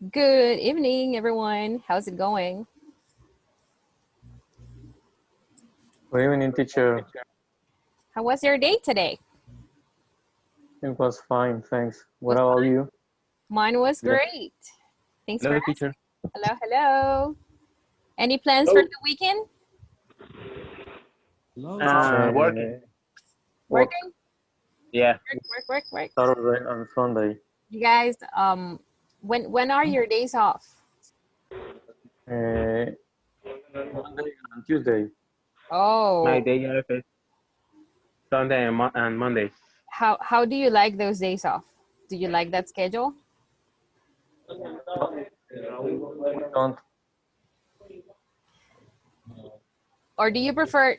Good evening, everyone. How's it going? Good evening, teacher. How was your day today? It was fine, thanks. What Was about fine? you? Mine was Hello, great. Thanks for hello, asking. teacher. Hello, hello. Any plans for Hello. the weekend? Working. Work Working? Yeah. Work. Saturday and Sunday. You guys, when are your days off? Uh, Monday and Tuesday. My Oh, day off is Sunday and Monday. how do you like those days off? Do you like that schedule? We don't. Or do you prefer,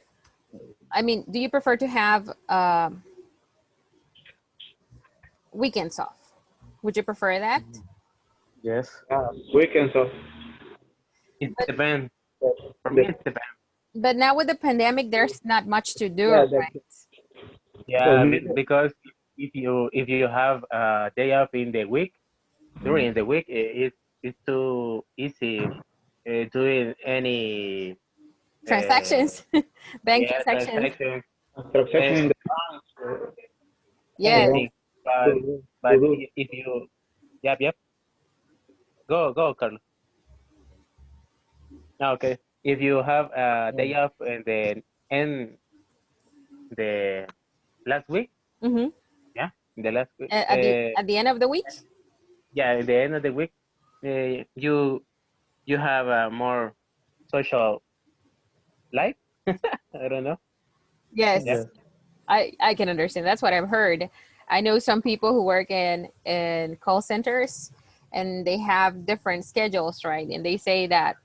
do you prefer to have weekends off? Would you prefer that? Yes. Weekends off. It But depends. For me, it depends. but now with the pandemic, there's not much to do, Yeah, right? Yeah, because if you have a day off in the week, Mhm. during the week, it's too easy doing any Transactions, bank yeah transactions. transaction, Transaction in the Yes. anything. But if you yep, go Carlos. Okay. If you have a day off and then end the last week, Mm-hmm. yeah, the last week, At the end of the week. yeah, at the end of the week, you have a more social life. I don't know. Yeah. Yes, Yes. I can understand. That's what I've heard. I know some people who work in call centers, and they have different schedules, right? And they say that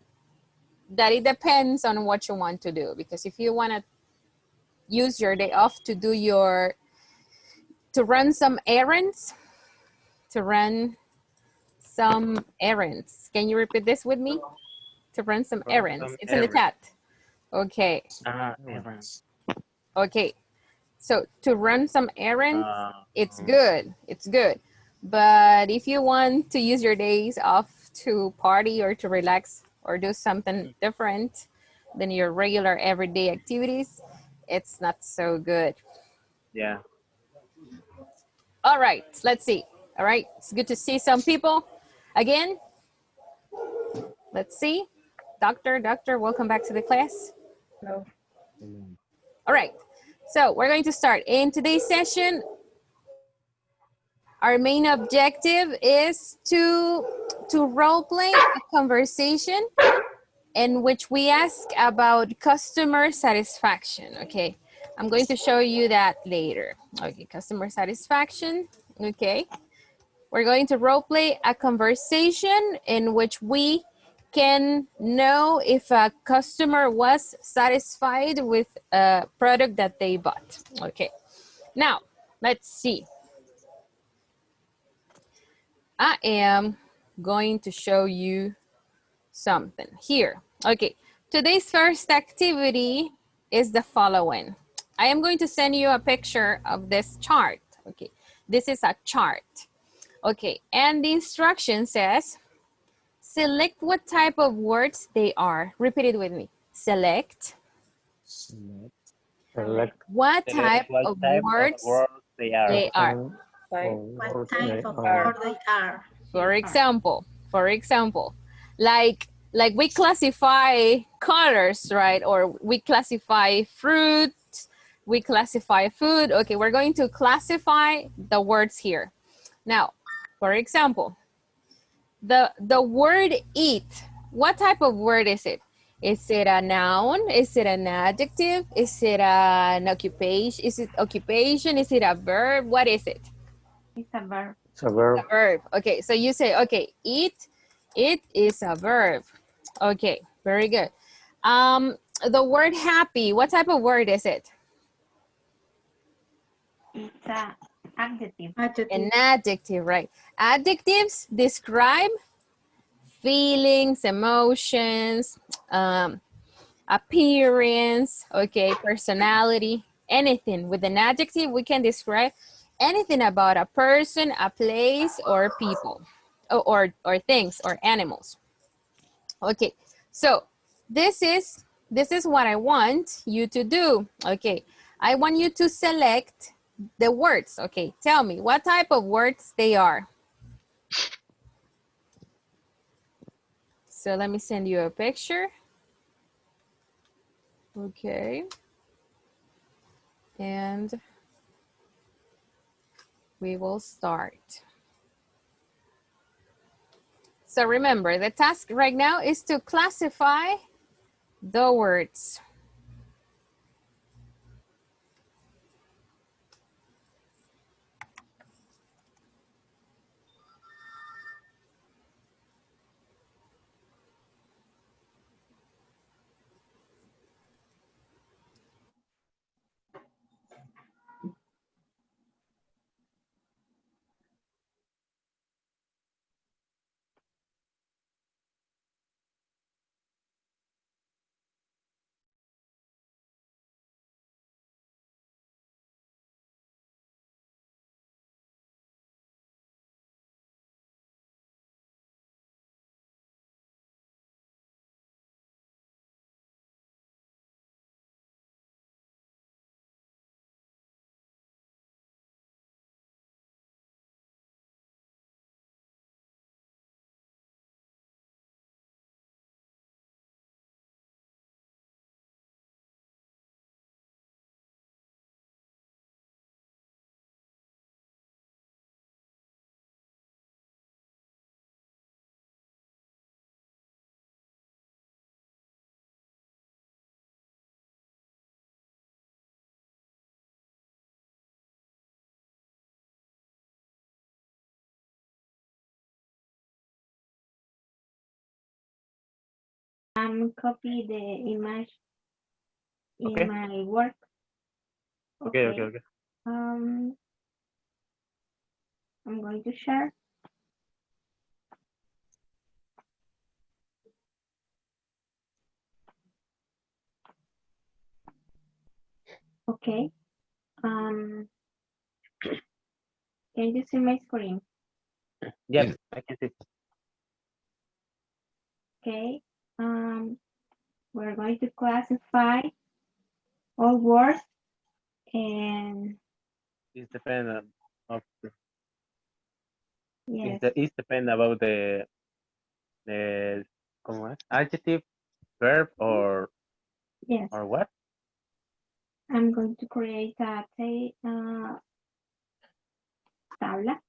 it depends on what you want to do. Because if you want to use your day off to do to run some errands, to run some errands. Can you repeat this with me? To run some Run errands. some It's in the errands. chat. Okay. Errands. Okay. So to run some errands, Uh, it's good. It's good. But if you want to use your days off to party or to relax or do something different than your regular everyday activities, it's not so good. yeah. All right, let's see. All right, it's good to see some people again. Let's see. Doctor, welcome back to the class. Hello. All right, so we're going to start. In today's session, our main objective is to role play a conversation in which we ask about customer satisfaction, okay? I'm going to show you that later. Okay, customer satisfaction, okay? We're going to role play a conversation in which we can know if a customer was satisfied with a product that they bought, okay? Now, let's see. I am going to show you something here. Okay, today's first activity is the following. I am going to send you a picture of this chart. Okay, this is a chart. Okay, and the instruction says, select what type of words they are. Repeat it with me. Select Select what Select type what of type of words words they are. they are. what type of are. word they are. For example, like we classify colors, right? Or we classify fruit, we classify food. Okay, we're going to classify the words here. Now, for example, the word eat, what type of word is it? Is it a noun? Is it an adjective? Is it an occupation? Is it occupation? Is it a verb? What is it? It's a verb. It's a verb. A verb. Okay, so you say, okay, eat, it is a verb. Okay, very good. The word happy, what type of word is it? It's a adjective. An adjective, right? Adjectives describe feelings, emotions, appearance, okay, personality, anything. With an adjective, we can describe anything about a person, a place, or people. or things or animals. Okay, so this is what I want you to do. Okay, I want you to select the words. Okay, tell me what type of words they are. So let me send you a picture. Okay. And we will start. So remember, the task right now is to classify the words. Copy the image Okay. in my work. Okay. I'm going to share. Okay. Can you see my screen? Yep, I can see. Okay. We're going to classify all words and It's depend of yes, it's depend about the ¿cómo es? Adjective, verb, or yes. what? I'm going to create a tabla.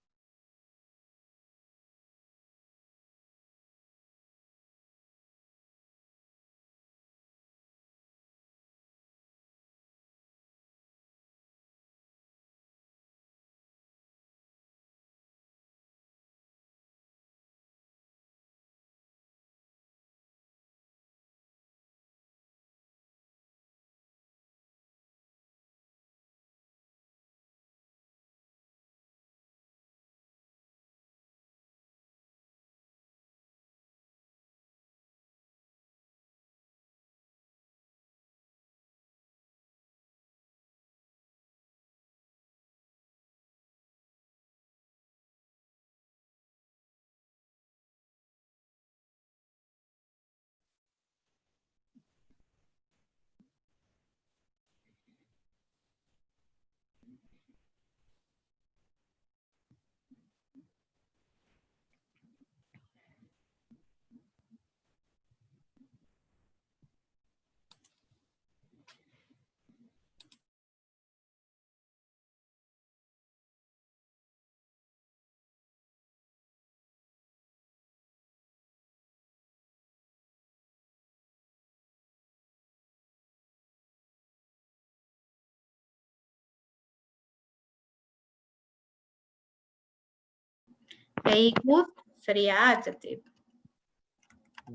Be good sería adjective.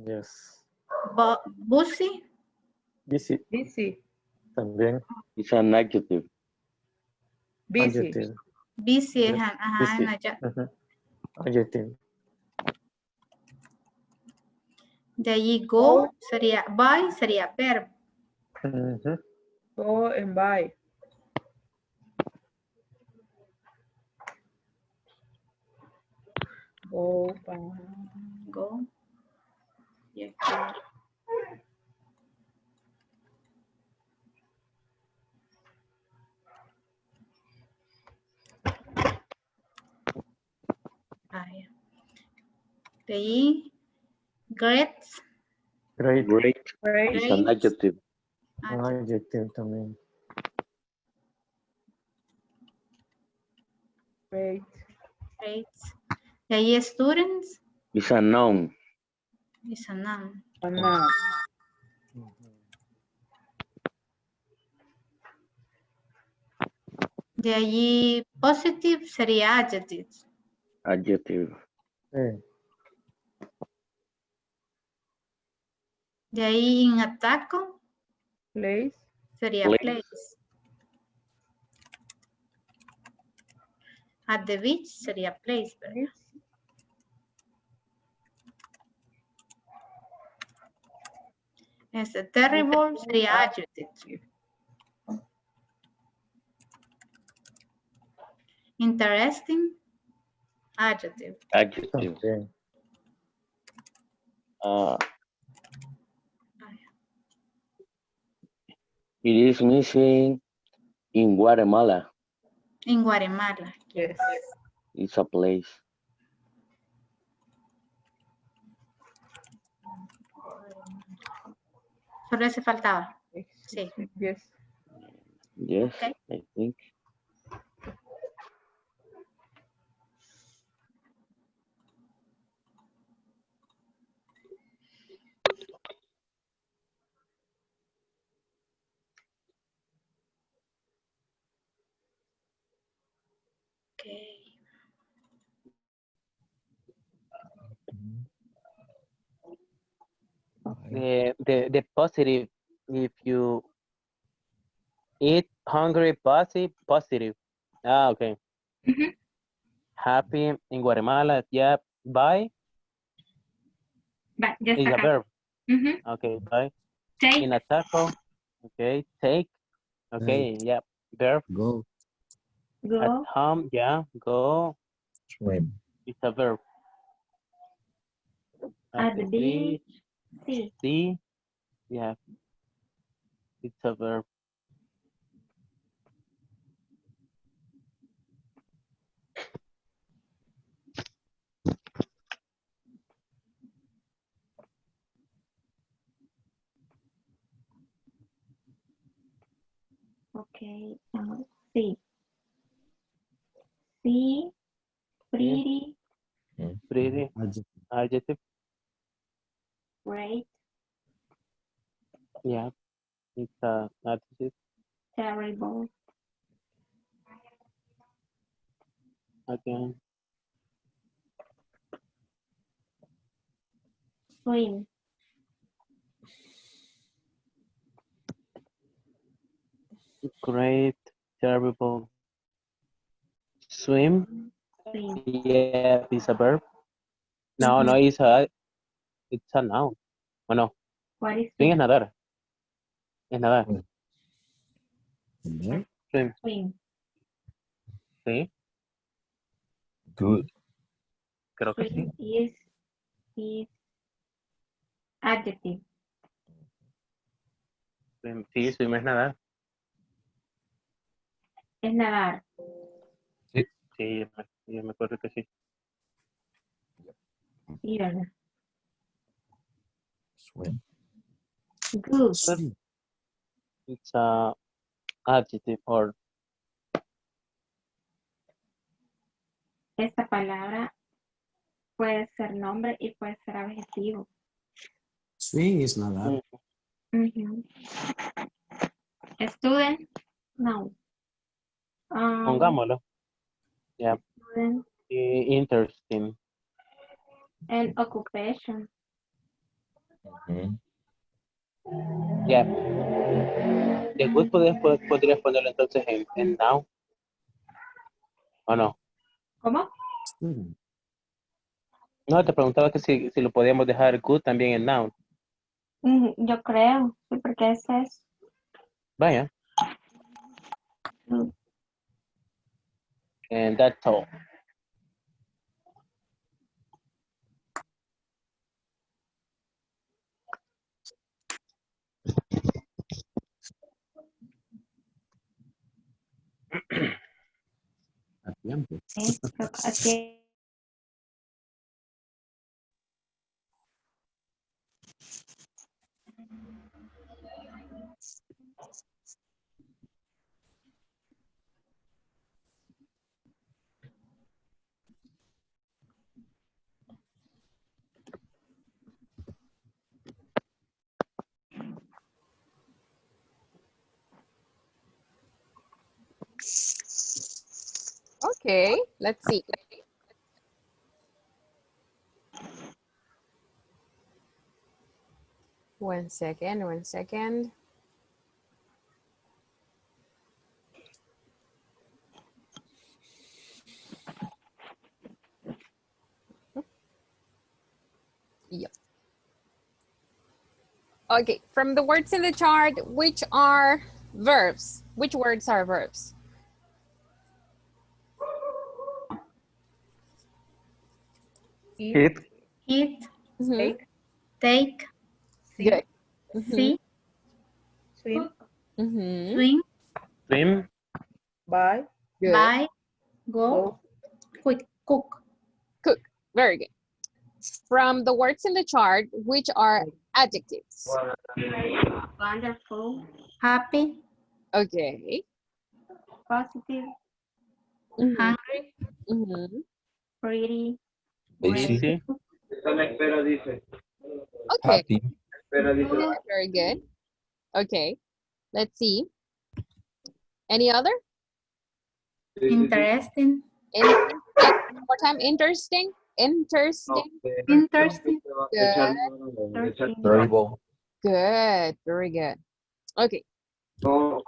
Yes. Busy, Busy Busy. también. It's an adjective. Busy. Adjective. busy Yes. es Busy. adjective. Ujú. Adjective. De allí go sería, buy sería verb. Ujú. Go and buy. Go. Go. Y aquí. Ah, ya. De ahí, great. Great. Great Great. is an adjective. Adjective también. Great. Great. De ahí, students. Is a noun. Is a noun. A noun. De allí, positive sería adjective. Adjective. Sí. De ahí, in ataco Place. sería Place. place. At the beach sería place, ¿verdad? Place. Terrible sería adjective. Interesting, adjective. Adjective. También. It is missing in Guatemala. En Guatemala. Yes. It's a place. Solo ese faltaba. Sí. Yes. Yes, Okay. I think. Okay. The positive, if you eat hungry, positive. Ah, okay. Mhm. Happy in Guatemala, yeah, bye Va, ya is está a acá. verb. Ujú. Okay, bye. Take, In a taco, okay, take, okay, yeah, verb. Go. At go, home, yeah, go, Swim. it's a verb. at the beach, see. see, yeah, it's a verb. Okay, see. See, pretty, Pretty, Adjective. adjective, great, yeah, it's a adjective. terrible, Again, swim, great, terrible, swim, swim. yeah, it's a verb. No, no, it's a noun. Oh, no, What is swim es swim? nadar. Es nadar. There. Swim, Swim. sí, Good. creo que sí. Swim is adjective. Sí, swim es nadar. Es nadar. Sí, yo me acuerdo que sí. Sí, ¿verdad? Swim. Good. Swim. It's a adjective or Esta palabra puede ser nombre y puede ser adjetivo. Swim is nadar. Ujú. Student, no. pongámoslo. Yeah, Student interesting. and occupation. Mhm. Yeah. The good podrías ponerlo entonces en noun, ¿o no? ¿Cómo? Student. No, te preguntaba que si lo podíamos dejar good también en noun. Yo creo, sí, porque ese es Vaya, good. and that's all. A tiempo. Así. Okay, let's see. One second, one second. Yep. Okay, from the words in the chart, which are verbs? Which words are verbs? Eat. Eat. Mhm. Take, Good. see, Swim. Mhm. swim, Swim. Buy. Good. buy, go, Go. quick, cook, Cook. Very good. From the words in the chart, which are adjectives? Wonderful. happy, Okay. Positive. Mhm. hungry, Mhm. Pretty. Basic. Easy. Okay. Happy. Good, very good. Okay. Let's see. Any other? interesting, One more time. Interesting. Interesting. interesting, Good. Terrible. Good. Very good. Okay. From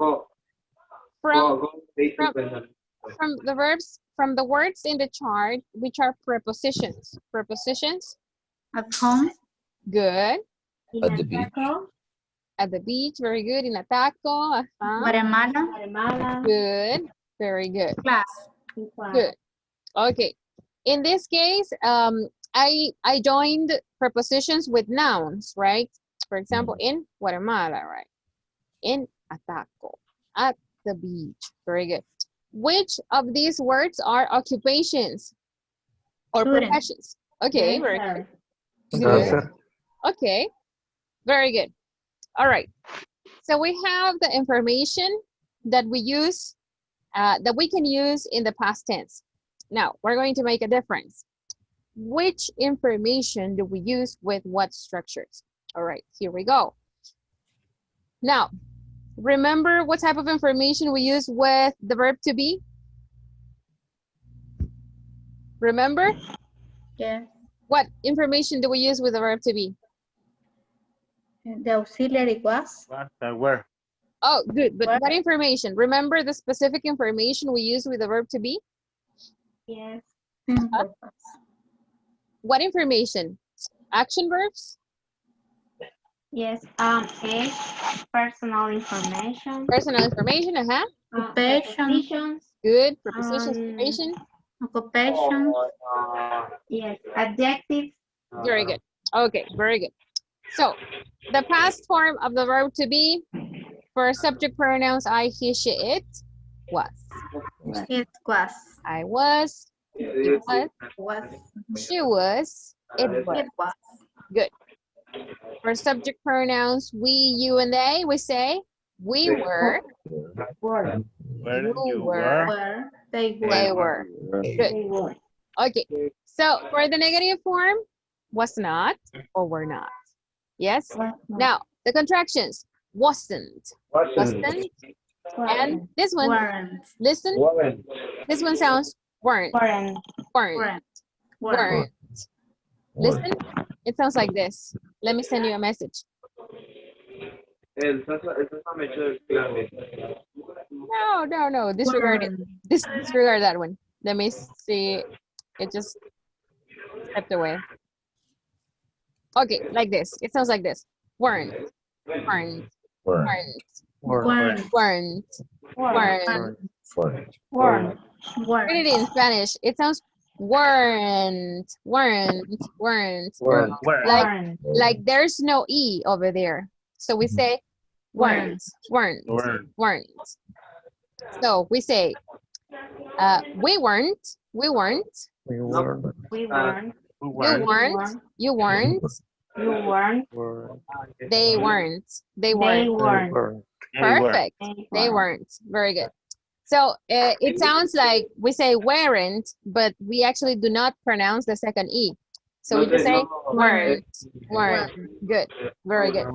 the verbs, from the words in the chart, which are prepositions. Prepositions. at home, Good. At the beach. At the beach. Very good. In a taco. Guatemala, Guatemala. Good. Very good. class, Good. Okay. In this case, I joined prepositions with nouns, right? For example, in Guatemala, right? In a taco, at the beach. Very good. Which of these words are occupations or student, professions? Okay, very good. Good. Dancer. Okay, very good. All right. So we have the information that we use, that we can use in the past tense. Now, we're going to make a difference. Which information do we use with what structures? All right, here we go. Now, remember what type of information we use with the verb to be? Remember? yeah, What information do we use with the verb to be? the auxiliary was, What or where? Oh, good, but what information? Remember the specific information we use with the verb to be? Yes. simple past, What information? Action verbs? Yes. Age. Personal information. Personal information, occupation, Prepositions. Good, prepositions, Um, information. occupation, Yes. Adjectives. Very good. Okay, very good. So, the past form of the verb to be for subject pronouns I, he, she, it was. it was, I was, he was, she was, it was. it was, Good. For subject pronouns we, you, and they, we say we were, Where you you were, were, they were, they were. Good. Okay. So for the negative form, was not or were not. Yes? Now, the contractions. Wasn't, and this one, weren't, listen, this one sounds weren't, Weren't. weren't, weren't, weren't. Listen, it sounds like this. Let me send you a message. No, disregard it. weren't, Disregard that one. Let me see. It just stepped away. Okay, like this. It sounds like this. Weren't, weren't, weren't, weren't, weren't, weren't. weren't, Read it in Spanish. It sounds weren't. Where? Like there's no E over there. So we say weren't. Where? So we say, we weren't, We were. We you weren't. weren't, you weren't, You weren't. Were. they weren't, they They weren't. They weren't. were. Perfect. They They weren't. weren't. Very good. So it sounds like we say weren't, but we actually do not pronounce the second E. So we just say weren't, weren't. Good. Very good.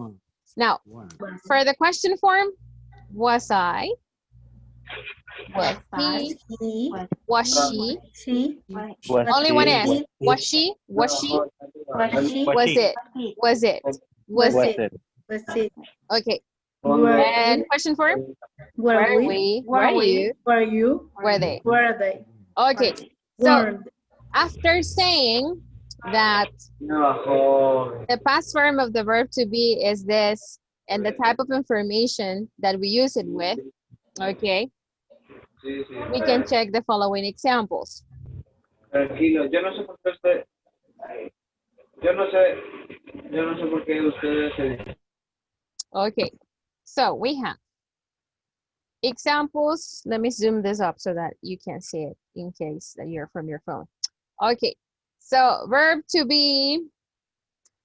Now, for the question form, was I, was he, He, was she, she, Was only one she? S. Was she, was she, Was she? was it, was it, was Was it. it? was it, Okay. were And we, question form, were were we, we, Were were we? you, were you, were they. were they, Okay. So weren't, after saying that the past form of the verb to be is this and the type of information that we use it with, okay, we can check the following examples. Tranquilo, yo no sé por qué yo no sé por qué ustedes se... Okay, so we have examples. Let me zoom this up so that you can see it in case that you're from your phone. Okay, so verb to be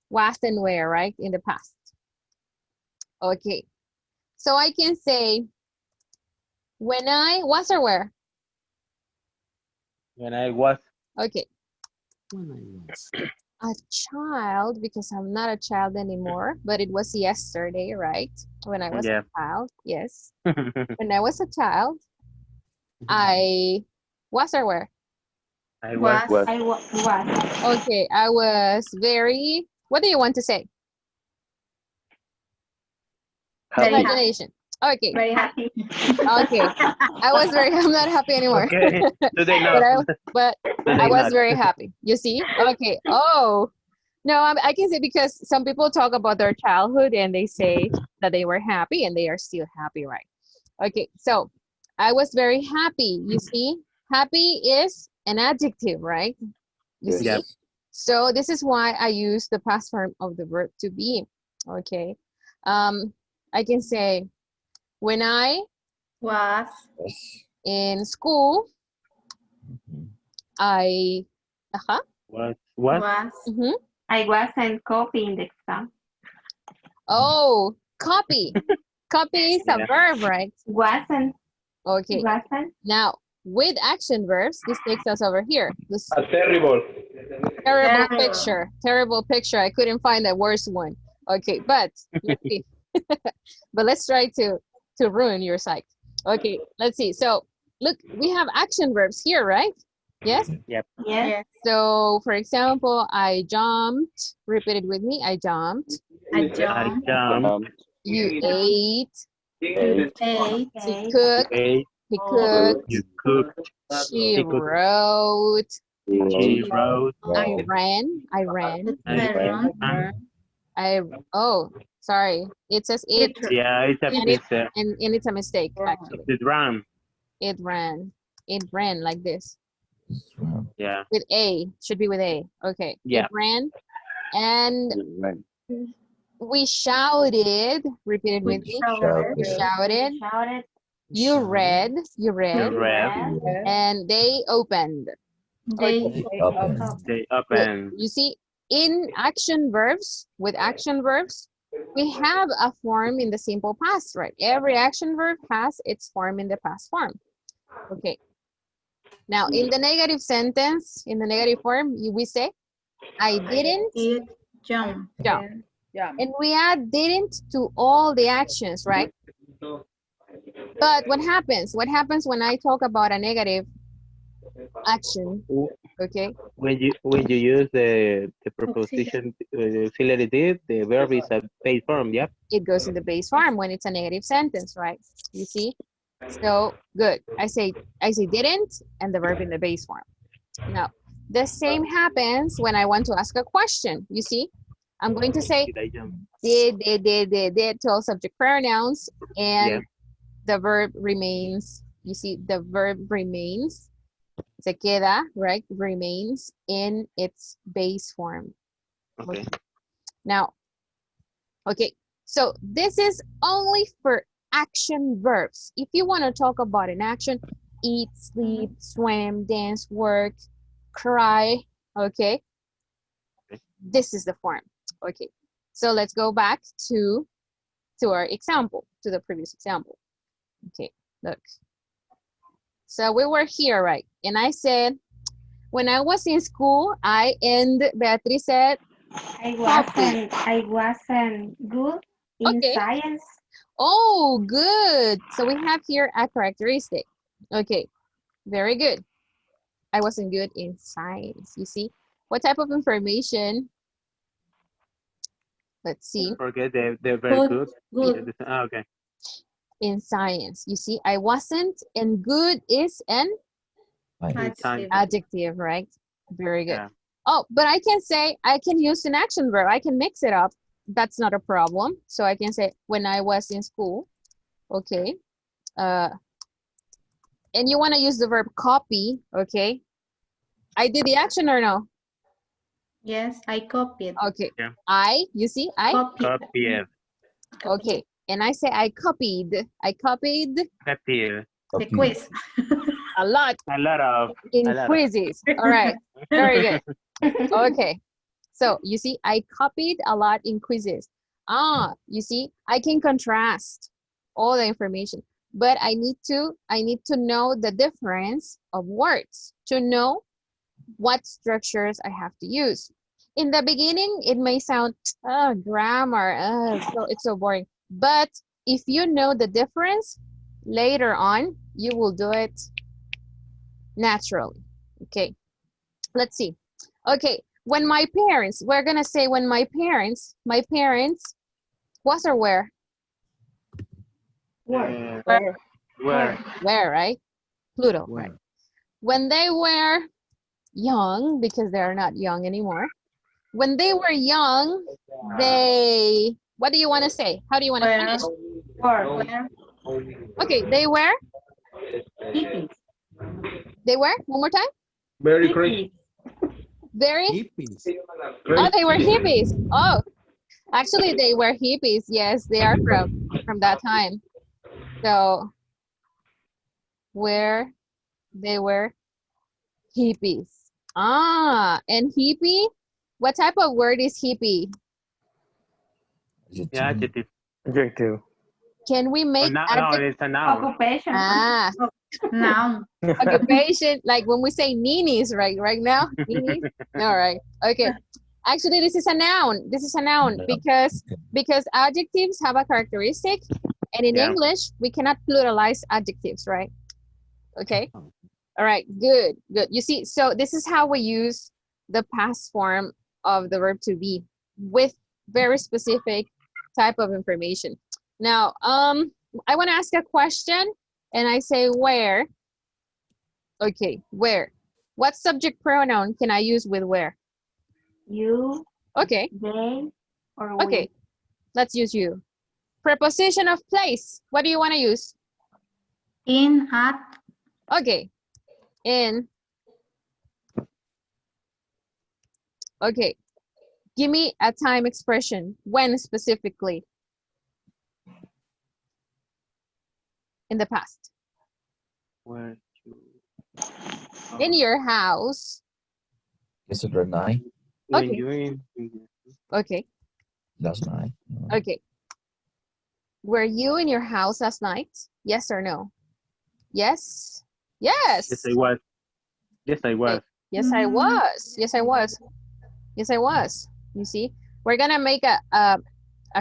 was and were, right, in the past. Okay, so I can say when I was or were. When I was. Okay, a child, because I'm not a child anymore, but it was yesterday, right? When I was Yeah. a child, yes. When I was a child, I was or were. I was. was, I was. Okay, I was very, what do you want to say? very happy, Imagination. Okay, very happy. okay. I was very, I'm not happy anymore. Okay. Today but not. but I Today was not. very happy. You see? Okay. Oh, no, I can say because some people talk about their childhood and they say that they were happy and they are still happy, right? Okay, so I was very happy. You see? Happy is an adjective, right? You Yes. see? Yep. So this is why I use the past form of the verb to be. Okay. I can say when I Was, in school, I Was. was, mhm. I wasn't copying the exam. Oh, copy. Copy is a Yeah. verb, right? Wasn't. Okay. Wasn't. Now, with action verbs, this takes us over here. This Terrible. terrible Terrible. picture. Terrible picture. I couldn't find the worst one. Okay, but let's see. But let's try to ruin your psych. Okay, let's see. So look, we have action verbs here, right? Yes? Yep. Yes. yes, So for example, I jumped. Repeat it with me. I jumped. I I jumped, jumped. You ate. ate, He Okay. cooked. Ate. He cooked. You cooked. She He cooked. wrote. She wrote. I ran. I ran. I run, I oh, sorry. It says it, Yeah, it's a and it pizza. and it's a mistake actually. It's ram. It ran. It ran like this. Yeah. With A. Should be with A. Okay. Yeah. It ran. And Right. we shouted. Repeat it with me. shouted, We shouted. Shouted. You read. You read. You read. And they opened. they, They open. You see, in action verbs, with action verbs, we have a form in the simple past, right? Every action verb has its form in the past form. Okay. Now, in the negative sentence, in the negative form, we say, I didn't did, jump, jump. Yeah. And we add didn't to all the actions, right? But what happens? What happens when I talk about a negative action? Okay. When you use the preposition auxiliary did, the verb is a base form. Yep. It goes in the base form when it's a negative sentence, right? You see? So good. I say didn't and the verb in the base form. Now, the same happens when I want to ask a question. You see? I'm going to say Did I jump? did to all subject pronouns and Yeah. the verb remains. You see, the verb remains. Se queda, right? Remains in its base form. Okay. Now, okay, so this is only for action verbs. If you want to talk about an action, eat, sleep, swim, dance, work, cry, okay? This is the form, okay? So let's go back to our example, to the previous example. Okay, look. So we were here, right? And I said, when I was in school, and Beatriz said, I wasn't good in okay. science. Oh, good. So we have here a characteristic. Okay, very good. I wasn't good in science. You see, what type of information? Let's see. Forget the very good. Good. Okay. In science, you see, I wasn't, and good is an Adjective. adjective, right? Very good. Yeah. Oh, but I can say, I can use an action verb. I can mix it up. That's not a problem. So I can say, when I was in school, okay. And you want to use the verb copy, okay. I did the action or no? Yes, I copied. Okay. Yeah. You see, I? Copy it. Okay. And I say, I copied Copy. The quiz. a lot A lot of. in quizzes. All right. Very good. Okay. So you see, I copied a lot in quizzes. You see, I can contrast all the information, but I need to know the difference of words to know what structures I have to use. In the beginning, it may sound, grammar, it's so boring. But if you know the difference, later on, you will do it naturally. Okay, let's see. Okay, when my parents, we're gonna say when my parents was or where? Where? Where, right? Plural, right? When they were young, because they are not young anymore. When they were young, they, what do you want to say? How do you want to finish? Where? Okay, they were? Hippies. They were? One more time? Very crazy. Very? Hippies. Oh, they were hippies. Oh, actually they were hippies. Yes, they are from that time. So, where they were hippies. And hippie? What type of word is hippie? Yeah, adjective. Adjective. Can we make No, it's a noun. Occupation. Noun. Occupation, like when we say ninis, right now? Ninis? All right. Okay. Actually, this is a noun. This is a noun because adjectives have a characteristic, and in English, we cannot pluralize adjectives, right? Okay. All right. Good. Good. You see, so this is how we use the past form of the verb to be with very specific type of information. Now, I want to ask a question, and I say where. Okay, where? What subject pronoun can I use with where? You, Okay, they, or we. okay. Let's use you. Preposition of place. What do you want to use? In, at. Okay, in. Okay, give me a time expression. When specifically? In the past. Where In your house. Yesterday night. when Okay. you in Okay, Last night. okay. Were you in your house last night? Yes or no? Yes. Yes. Yes, I was. Yes, I was. Yes, I was. Yes, I was. Yes, I was. You see, we're gonna make a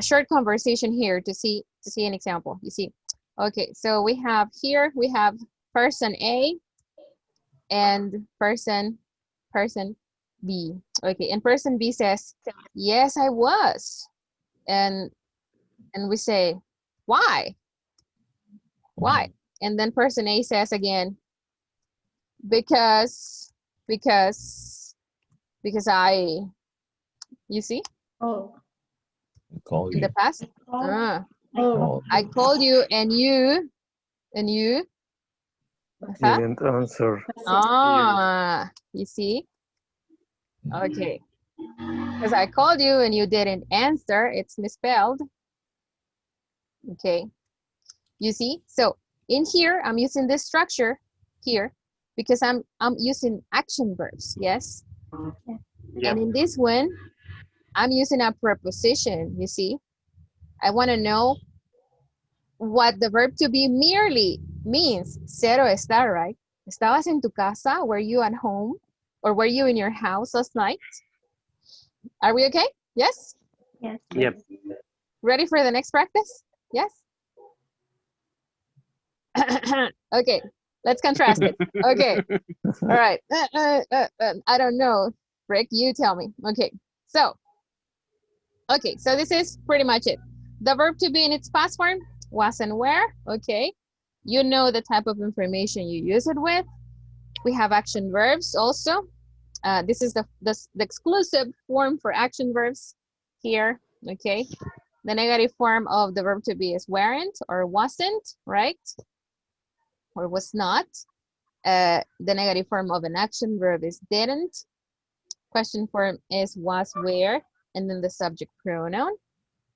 short conversation here to see an example. You see, okay. So we have here person A and person B. Okay, and person B says, "Yes, I was," and we say, "Why? Why?" And then person A says again, because I, you see, Oh. Call in you. the past. Oh. I called you and you huh? Didn't answer. You see, okay, because I called you and you didn't answer, it's misspelled. Okay, You see? So in here, I'm using this structure here because I'm using action verbs, yes? Yeah. And in this one, I'm using a preposition, you see? I want to know what the verb to be merely means. Cero estar, right? ¿Estabas en tu casa? Were you at home? Or were you in your house last night? Are we okay? Yes? Yes. Yep. Ready for the next practice? Yes? Okay, let's contrast it. Okay, all right. I don't know. Rick, you tell me. Okay, so this is pretty much it. The verb to be in its past form, was and were, okay. You know the type of information you use it with. We have action verbs also. This is the exclusive form for action verbs here, okay. The negative form of the verb to be is weren't or wasn't, right? Or was not. The negative form of an action verb is didn't. Question form is was, where, and then the subject pronoun.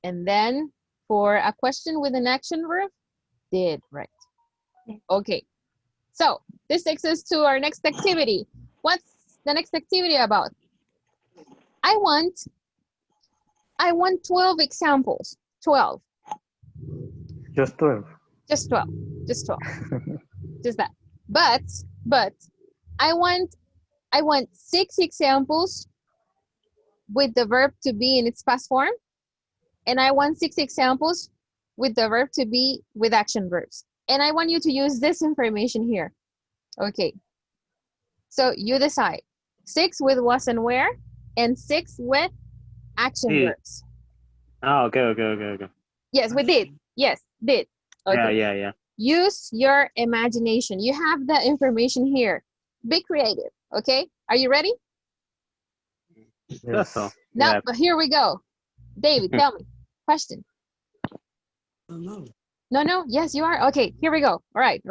And then for a question with an action verb, did, right? Okay, so this takes us to our next activity. What's the next activity about? I want 12 examples. 12. Just 12. Just 12. Just 12. Just that. But I want 6 examples with the verb to be in its past form, and I want 6 examples with the verb to be with action verbs. And I want you to use this information here. Okay. So you decide. 6 with was and where, and 6 with action Did. verbs. Oh, okay. Yes, we did. Yes, did. Okay. Yeah. Use your imagination. You have the information here. Be creative, okay? Are you ready? That's all. Now, Yeah. but here we go. David, tell me. Question. No? Yes, you are? Okay, here we go. All right.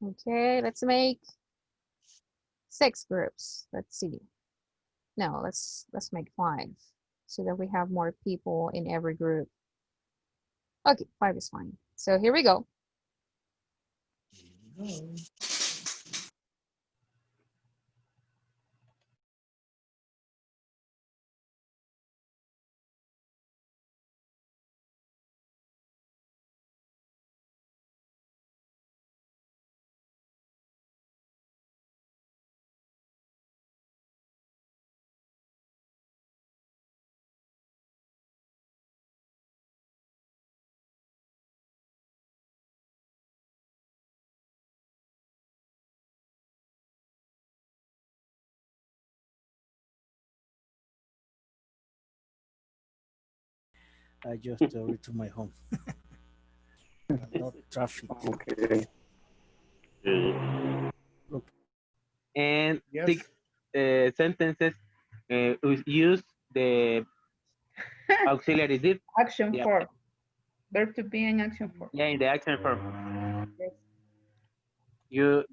Okay, let's make 6 groups. Let's see. No, let's make 5 so that we have more people in every group. Okay, 5 is fine. So here we go. I just returned my home. No traffic. Okay. And Yes. 6 sentences use the auxiliary did. Action Yeah. form. Verb to be in action form. Yeah, in the action form. Yes.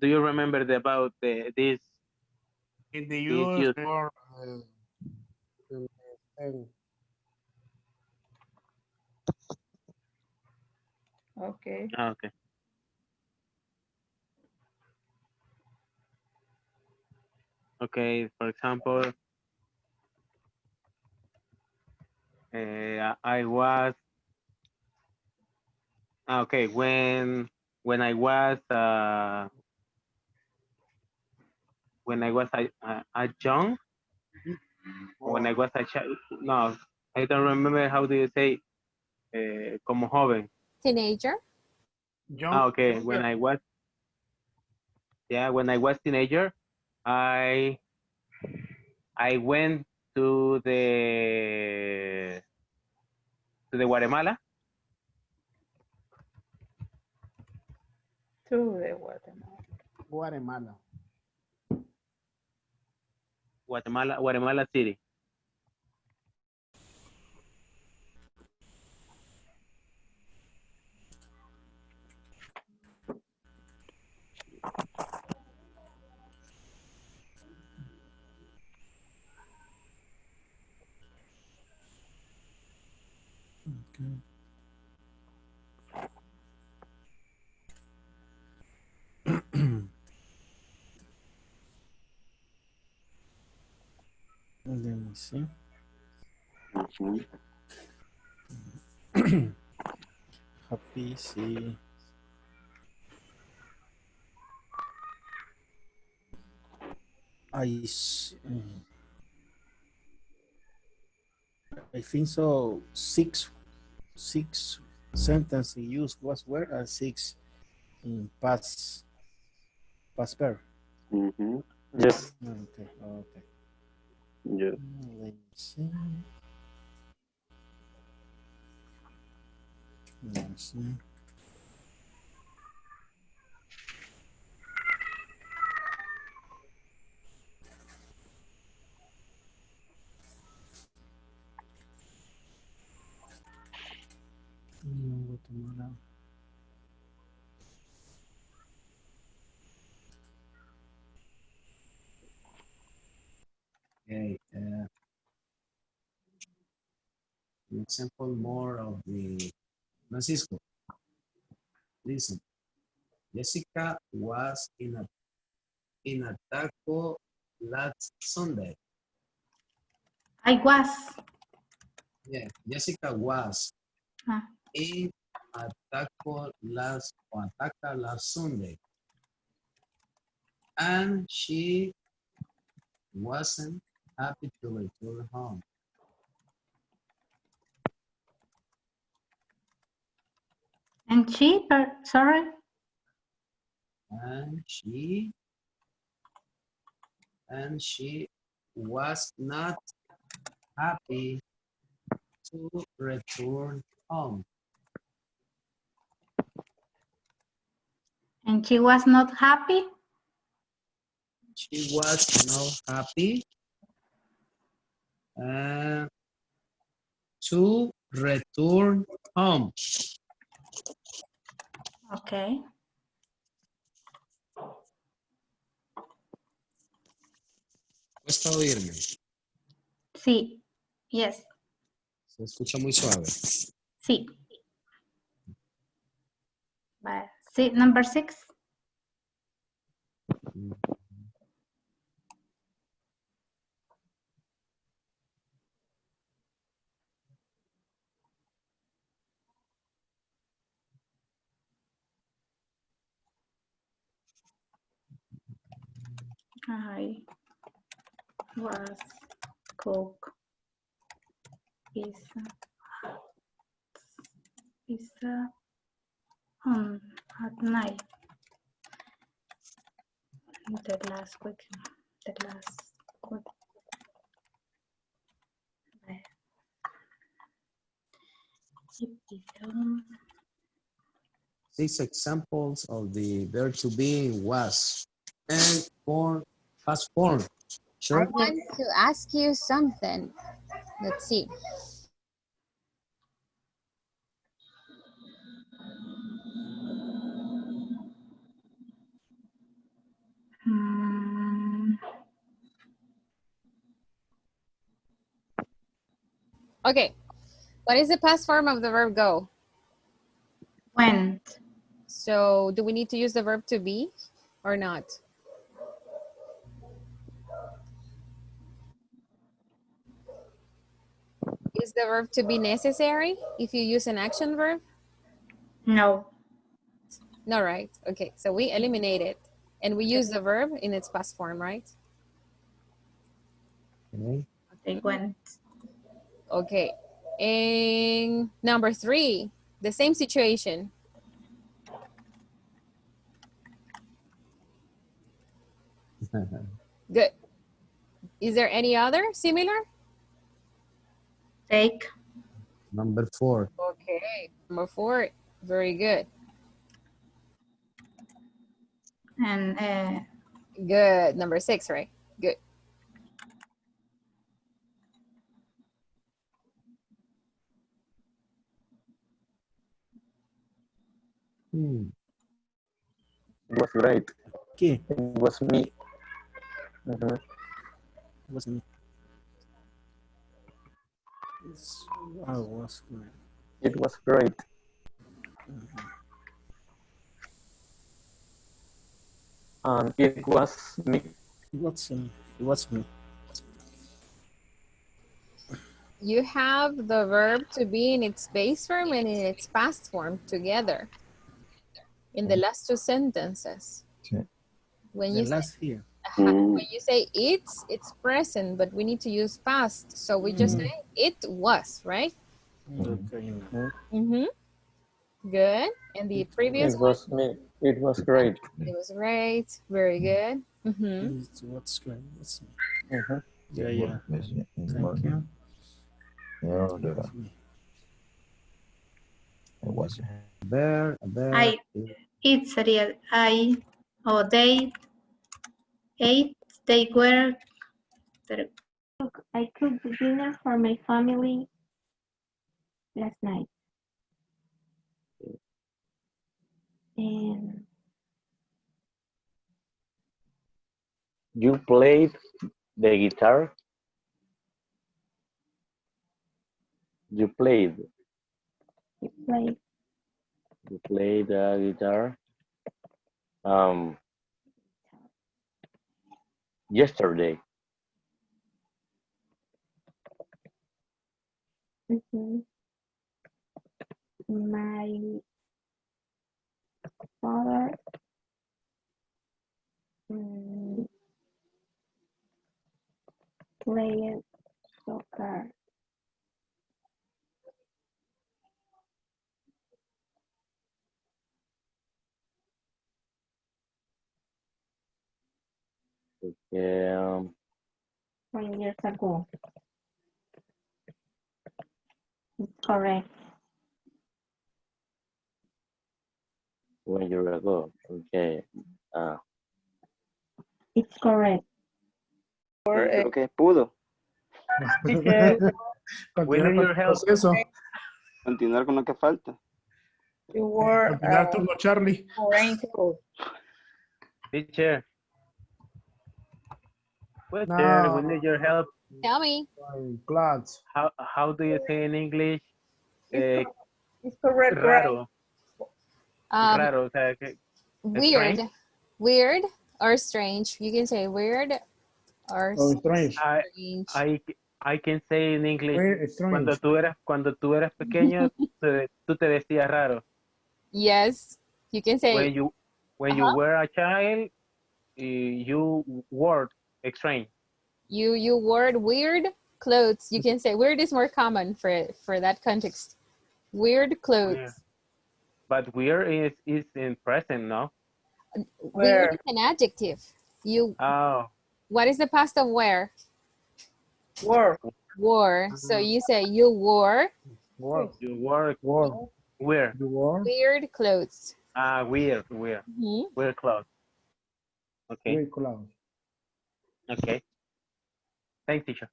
Do you remember about this? In the This use use. for and Okay. Okay. Okay, for example, I was okay when I was a young, when I was a child. No, I don't remember how do you say como joven. Teenager. young. Okay, when I was teenager, I went to the Guatemala. To the Guatemala. Guatemala City. Let me see. Happy, see. I think so. Six sentences used was where and six in past pair. Yes. Okay. Okay. Yeah. Let me see. Let me see. Guatemala. Okay. An example more of the Francisco. Listen. Jessica was in a taco last Sunday. I was. Yeah, Jessica was Ah. in a taco last Sunday. And she wasn't happy to return home. And she, sorry? And she was not happy to return home. And she was not happy? She was not happy to return home. Okay. ¿Cuesta oírme? Sí. Yes. Se escucha muy suave. Sí. See, number 6. I was cook pizza at night. The last week. Six examples of the verb to be was and for past form. I Sure. want to ask you something. Let's see. Okay. What is the past form of the verb go? Went. So do we need to use the verb to be or not? Is the verb to be necessary if you use an action verb? No. No, right? Okay, so we eliminate it and we use the verb in its past form, right? They went. Okay, and number 3, the same situation. Good. Is there any other similar? Take. Number 4. Okay, number 4, very good. And Good, number 6, right? Good. It was great. Okay. It was me. It was me. I was good. It was great. And it was me. It was me. You have the verb to be in its base form and in its past form together in the last two sentences. Sí. When The you say, last here. when you say it's present, but we need to use past. So we just say it was, right? Okay. Mm-hmm. Good. And the previous It one? was me. It was great. It was great. Very good. Mm-hmm. What's great? What's me? Mhm. Yeah, yeah. Thank you. No, it wasn't. There. It sería I or they ate, they were. Look, I cooked dinner for my family last night. And You played the guitar. You played. like You played the guitar. Yesterday. my father played soccer. Okay, 20 years ago. It's correct. 1 year ago. Okay. It's correct. Creo que pudo We need your help. Proceso. continuar con lo que falta. You were Continuar turno, Charlie. parental. Teacher. We No. need your help. Tell me. I'm glad. How do you say in English? It's correct, right? Raro. Um, Raro. O sea, weird. strange. Weird or strange. You can say weird or Oh, strange. strange. I can say in English. Very strange. Cuando tú eras pequeño, tú te decías raro. Yes. You can say When you were a child, you were strange. you wore weird clothes. You can say weird is more common for that context. Weird clothes. Yeah. But weird is in present, no? Weird is an adjective. Oh. What is the past of wear? Were. Wore. So you say you wore You wore weird. You wore weird clothes. Weird clothes. Okay. weird clothes. Okay. Thanks, teacher.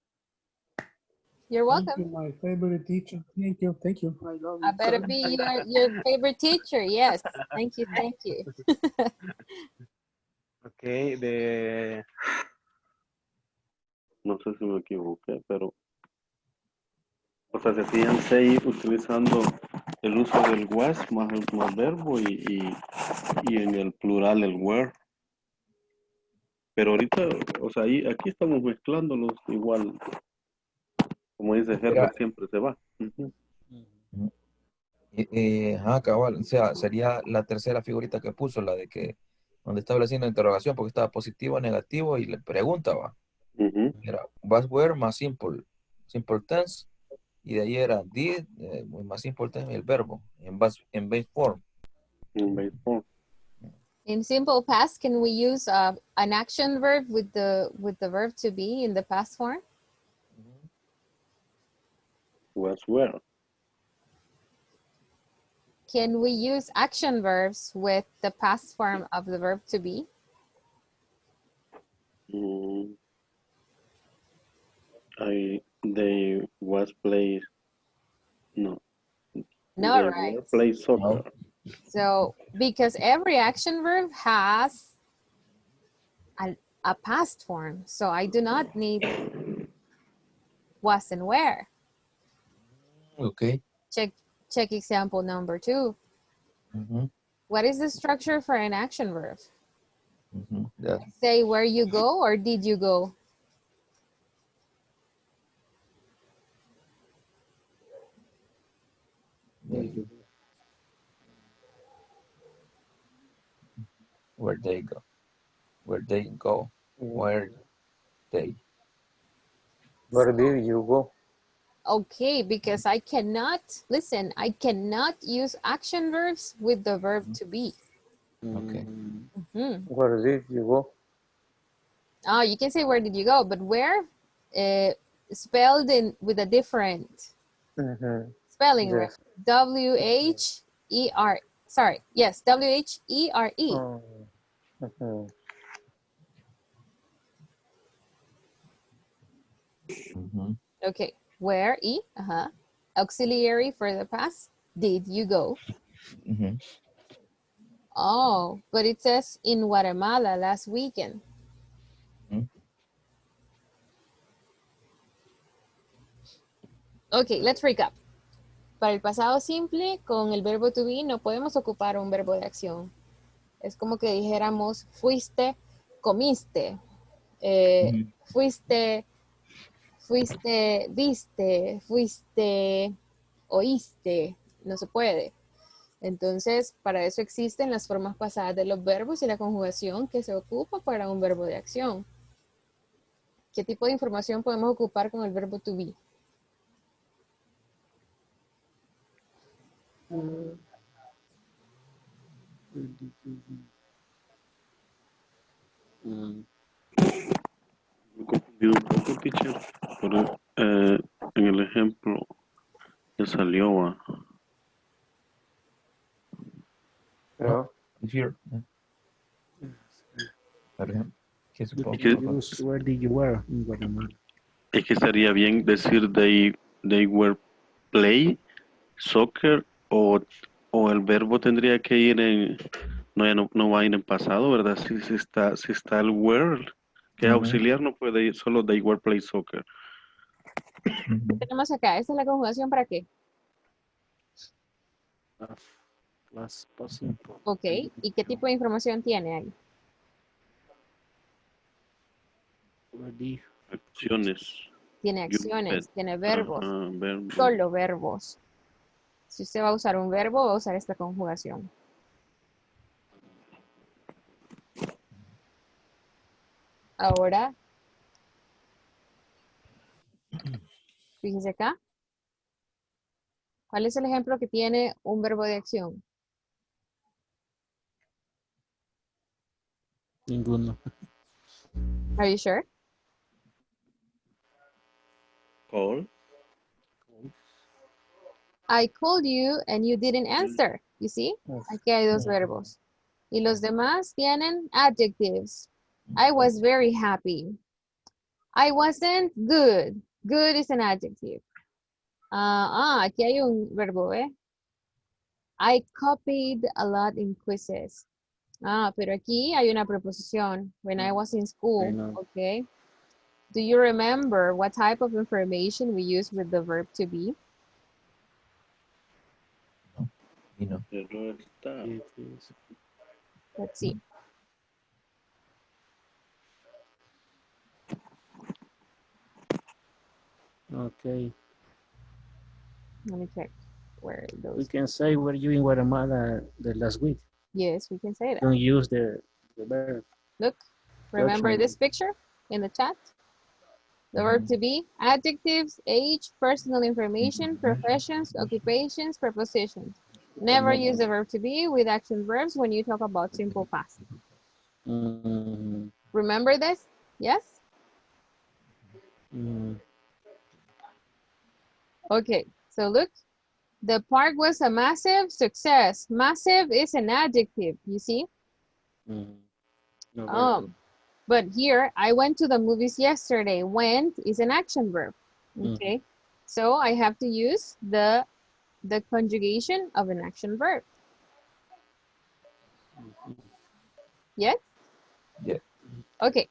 You're welcome. Thank you, my favorite teacher. Thank you. Thank you. I love you. I better be your favorite teacher. Yes. Thank you. Thank you. Okay. No sé si me equivoqué, pero o sea, se siguen 6 utilizando el uso del was más verbo y en el plural el were. Pero ahorita, o sea, aquí estamos mezclándolos igual, como dice Herbert, siempre se va. Cabal, o sea, sería la tercera figurita que puso, la de que donde estaba haciendo interrogación porque estaba positivo, negativo y le preguntaba. Era was, were más simple tense, y de ahí era did, más simple tense el verbo en base form. In simple past, can we use an action verb with the verb to be in the past form? Was, were. Can we use action verbs with the past form of the verb to be? They was play, no. No, They right. were play soccer. So, because every action verb has a past form, so I do not need was and where. Okay. Check Check example number 2. What is the structure for an action verb? Yeah. Say where you go or did you go? Where they go. Where they go. Where they. Where did you go? Okay, because I cannot, listen, I cannot use action verbs with the verb to be. Okay. Where did you go? Oh, you can say where did you go, but where? Spelled in with a different spelling, right? Yes. W-H-E-R, sorry, yes, W-H-E-R-E. Okay, where, E, auxiliary for the past, did you go? Oh, but it says in Guatemala last weekend. Ok, let's recap. Para el pasado simple, con el verbo to be no podemos ocupar un verbo de acción. Es como que dijéramos, fuiste, comiste, fuiste, viste, fuiste, oíste. No se puede. Entonces, para eso existen las formas pasadas de los verbos y la conjugación que se ocupa para un verbo de acción. ¿Qué tipo de información podemos ocupar con el verbo to be? Me he confundido un poco, teacher. Pero, en el ejemplo que salió, No, here. ¿Qué You supongo? can use where did you wear in Guatemala. es que estaría bien decir they were play, soccer, o el verbo tendría que ir en, no, ya no va a ir en pasado, ¿verdad? Si está el were, que auxiliar no puede ir, solo they were play soccer. ¿Qué tenemos acá? ¿Esta es la conjugación para qué? Plus simple. Ok, ¿y qué tipo de información tiene ahí? Acciones. Tiene acciones, tiene verbos, Verbo. solo verbos. Si usted va a usar un verbo, va a usar esta conjugación. Ahora, fíjese acá. ¿Cuál es el ejemplo que tiene un verbo de acción? Ninguno. Are you sure? Call. I called you and you didn't answer. You see? Aquí hay dos verbos. Y los demás tienen adjectives. I was very happy. I wasn't good. Good is an adjective. Aquí hay un verbo, ¿eh? I copied a lot in quizzes. Pero aquí hay una preposición. When I was in school, okay? Do you remember what type of information we use with the verb to be? Let's see. Okay. Let me check where those. We can say were you in Guatemala the last week. Yes, we can say that. Don't use the verb. Look, remember this picture in the chat? The verb to be, adjectives, age, personal information, professions, occupations, prepositions. Never use the verb to be with action verbs when you talk about simple past. Remember this? Yes? Okay, so look, the park was a massive success. Massive is an adjective, you see? But here, I went to the movies yesterday. Went is an action verb, okay? So I have to use the conjugation of an action verb. Yes? Yeah. Okay.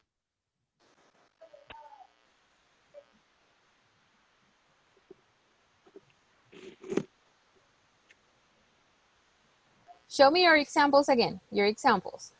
Show me your examples again. Your examples.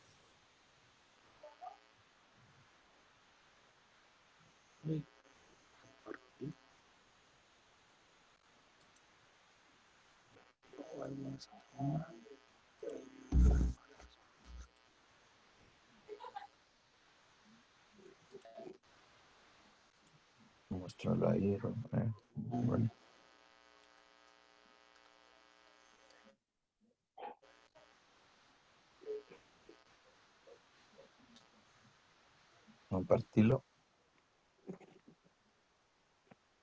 Mostrarla ahí. Bueno, compartirlo.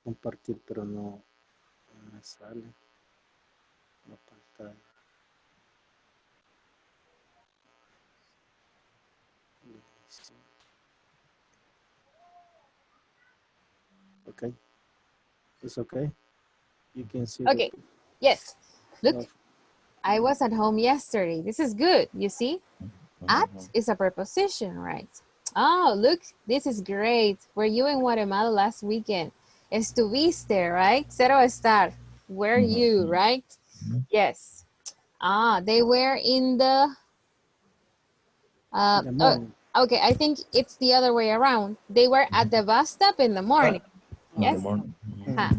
Compartir, pero no me sale la pantalla. Okay, it's okay. You can see Okay, the yes. Look, I was at home yesterday. This is good, you see? At is a preposition, right? Oh, look, this is great. Were you in Guatemala last weekend? Estuviste, right? Cero estar. Were you, right? Yes. Ah, they were in the... in the morning. okay, I think it's the other way around. They were at the bus stop in the morning. In the Yes? morning. Huh.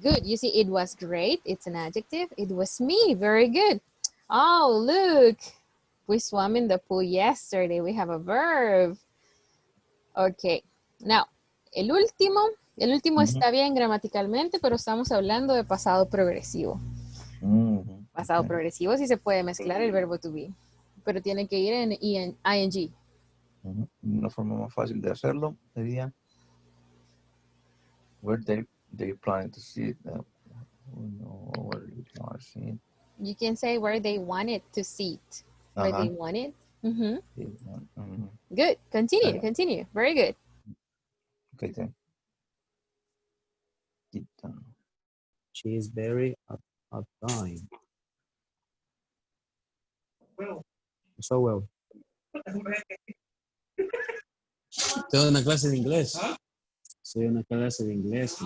Good. You see, it was great. It's an adjective. It was me. Very good. Oh, look. We swam in the pool yesterday. We have a verb. Okay. Now, el último está bien gramaticalmente, pero estamos hablando de pasado progresivo. Pasado progresivo sí se puede mezclar el verbo to be, pero tiene que ir en ing. Una forma más fácil de hacerlo sería where they planning to see it. Where you plan to see it. You can say where they wanted to see it. Where they wanted. Good. Continue. Very good. Okay, then. She is very outgoing. So well. Tengo una clase de inglés. Soy una clase de inglés.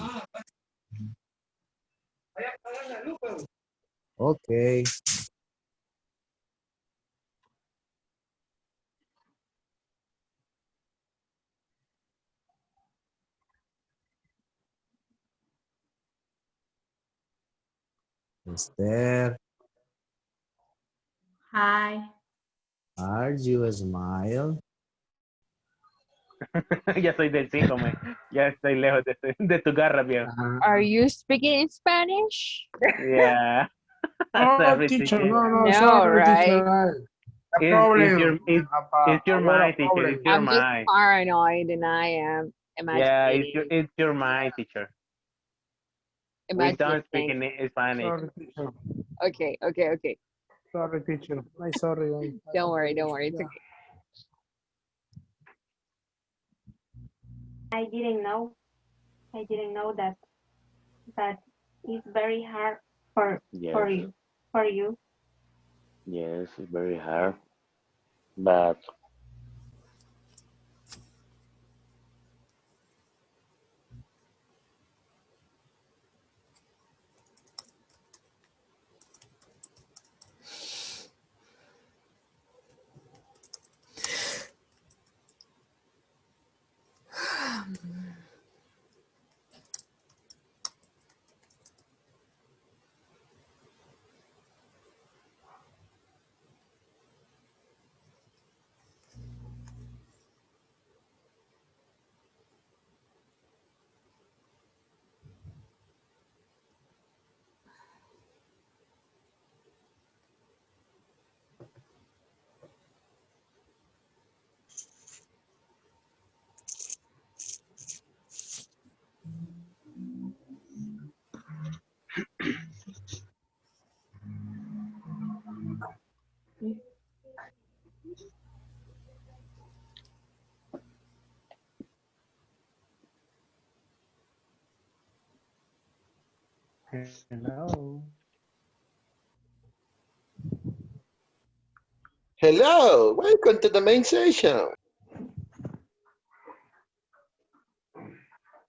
Okay. Esther, Hi. are you a smile? Ya soy del 5, ya estoy lejos de tu garra, viejo. Are you speaking Spanish? Yeah. Oh, Sorry, teacher, teacher. no, No, sorry, right? teacher. It's your mind, teacher. It's your I'm just mind. paranoid and I am Yeah, imagining. it's your mind, teacher. We don't speak Imagining. in Spanish. Sorry, teacher. Okay. Sorry, teacher. I'm sorry. Don't worry. It's okay. I didn't know that it's very hard for you. Yes, it's very hard. But Hello. Hello, welcome to the main session.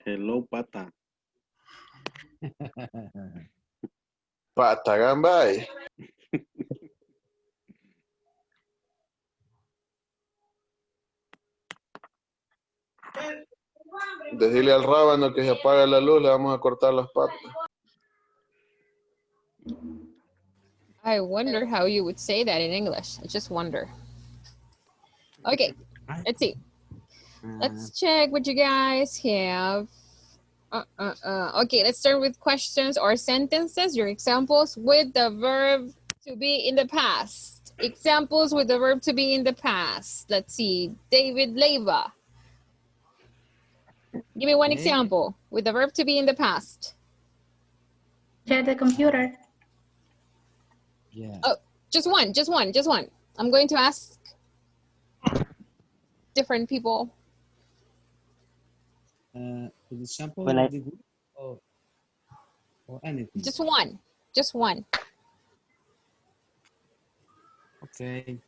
Hello, pata. Pata Gambay. Decirle al rábano que se apague la luz, le vamos a cortar las patas. I wonder how you would say that in English. I just wonder. Okay, let's see. Let's check what you guys have. Okay, let's start with questions or sentences, your examples with the verb to be in the past. Examples with the verb to be in the past. Let's see, David Leva. Give me one Okay. example with the verb to be in the past. Check the computer. Yeah. Oh, just one. I'm going to ask different people. For example, When I- the group or anything. Just one. Okay.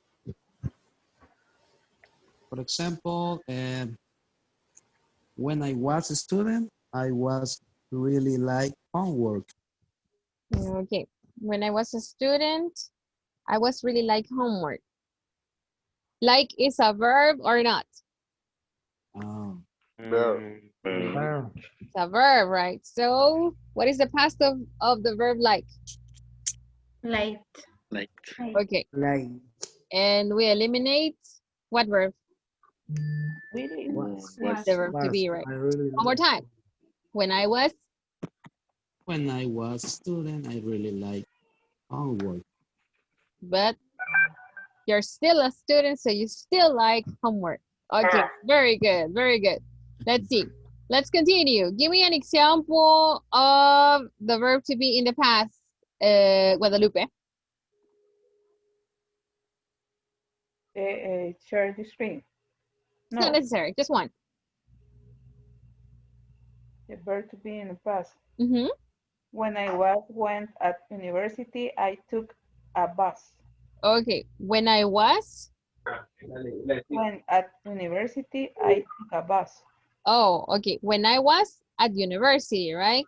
For example, when I was a student, I was really like homework. Okay, when I was a student, I was really like homework. Like is a verb or not? Verb. It's a verb, right? So what is the past of the verb like? Like. Okay. Like. And we eliminate what verb? Was. The verb to be, right? One more time. When I was a student, I really like homework. but you're still a student, so you still like homework. Okay, very good. Let's see. Let's continue. Give me an example of the verb to be in the past, Guadalupe. Share the screen. It's not necessary, just one. The verb to be in the past. Mm-hmm. When I went at university, I took a bus. Okay, when I was? When at university, I took a bus. Oh, okay. When I was at university, right?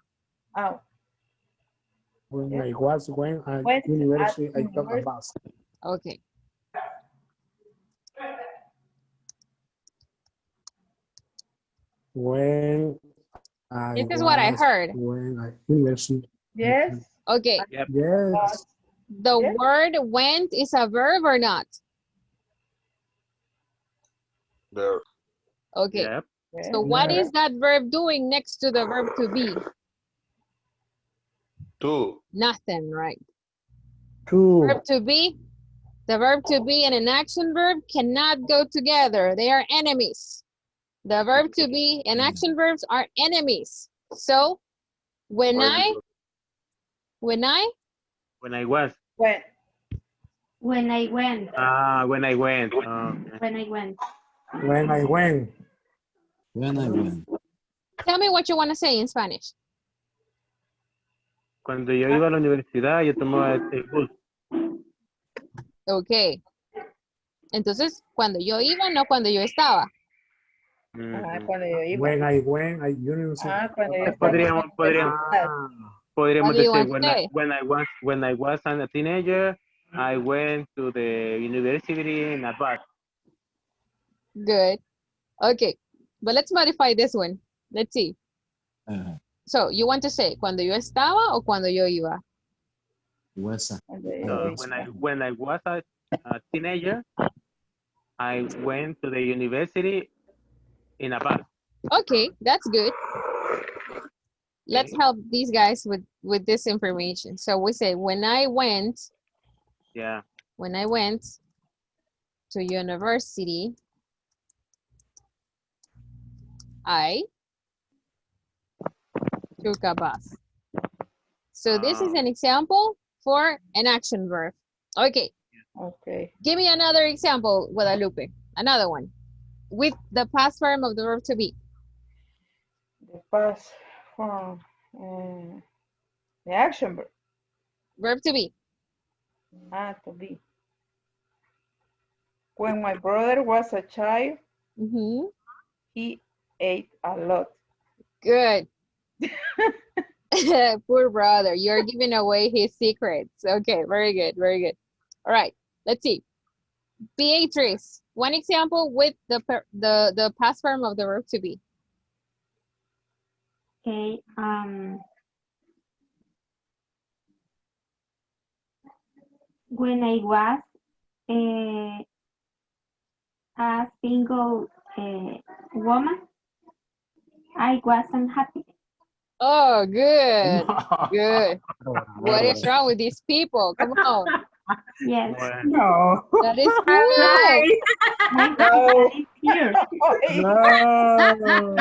Oh. When Yeah. I was at Went university, at I took a university. bus. Okay. When I This is what I heard. When I university. Yes. Okay. Yep. Yes. The Yes. word went is a verb or not? Verb. Okay. Yep. So what is that verb doing next to the verb to be? To. Nothing, right? True. Verb to be, the verb to be and an action verb cannot go together. They are enemies. The verb to be and action verbs are enemies. So when I When I was. When. When I went. When I went. When I went. When I went. When I went. Tell me what you want to say in Spanish. Cuando yo iba a la universidad, yo tomaba el bus. Ok. Entonces, cuando yo iba, no cuando yo estaba. Cuando yo iba. When I went at university. Cuando yo estaba Podríamos, en la podríamos, universidad. podríamos What do you decir want to say? when I was a teenager, I went to the university in a bus. Good. Okay. But let's modify this one. Let's see. So, you want to say cuando yo estaba o cuando yo iba? Cuando yo So iba. when I was a teenager, I went to the university in a bus. Okay, that's good. Let's help these guys with this information. So we say when I went Yeah. to university, I took a bus. So this is an example for an action verb. Okay. Okay. Give me another example, Guadalupe. Another one with the past form of the verb to be. The past form. The action verb. Verb to be. To be. When my brother was a child, he ate a lot. Good. Poor brother, you're giving away his secrets. Okay, very good, very good. All right, let's see. Beatrice, one example with the past form of the verb to be. Okay. When I was a single woman, I wasn't happy. Oh, good. No. Good. What is wrong with these people? Come on. Yes. No. That is All good. right. My No. is here. No.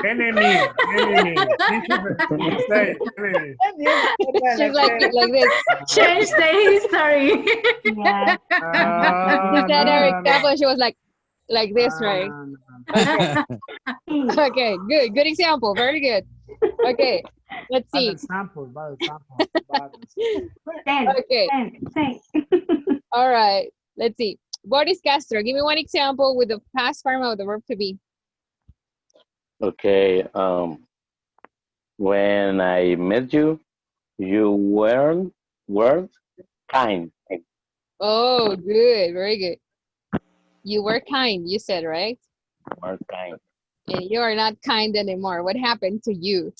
Enemy. Enemy. Teacher, say enemy. She's like this. Change the history. Yes. She said her No, example. no. She was like this, right? No. Okay. Okay. Good. Good example. Very good. Okay. Let's Bad see. example, bad example, bad Okay. 10. All right. Let's see. Boris Castro, give me one example with the past form of the verb to be. Okay. When I met you, you weren't kind. Oh, good. Very good. You were kind, you said, right? Weren't kind. And you are not kind anymore. What happened to you?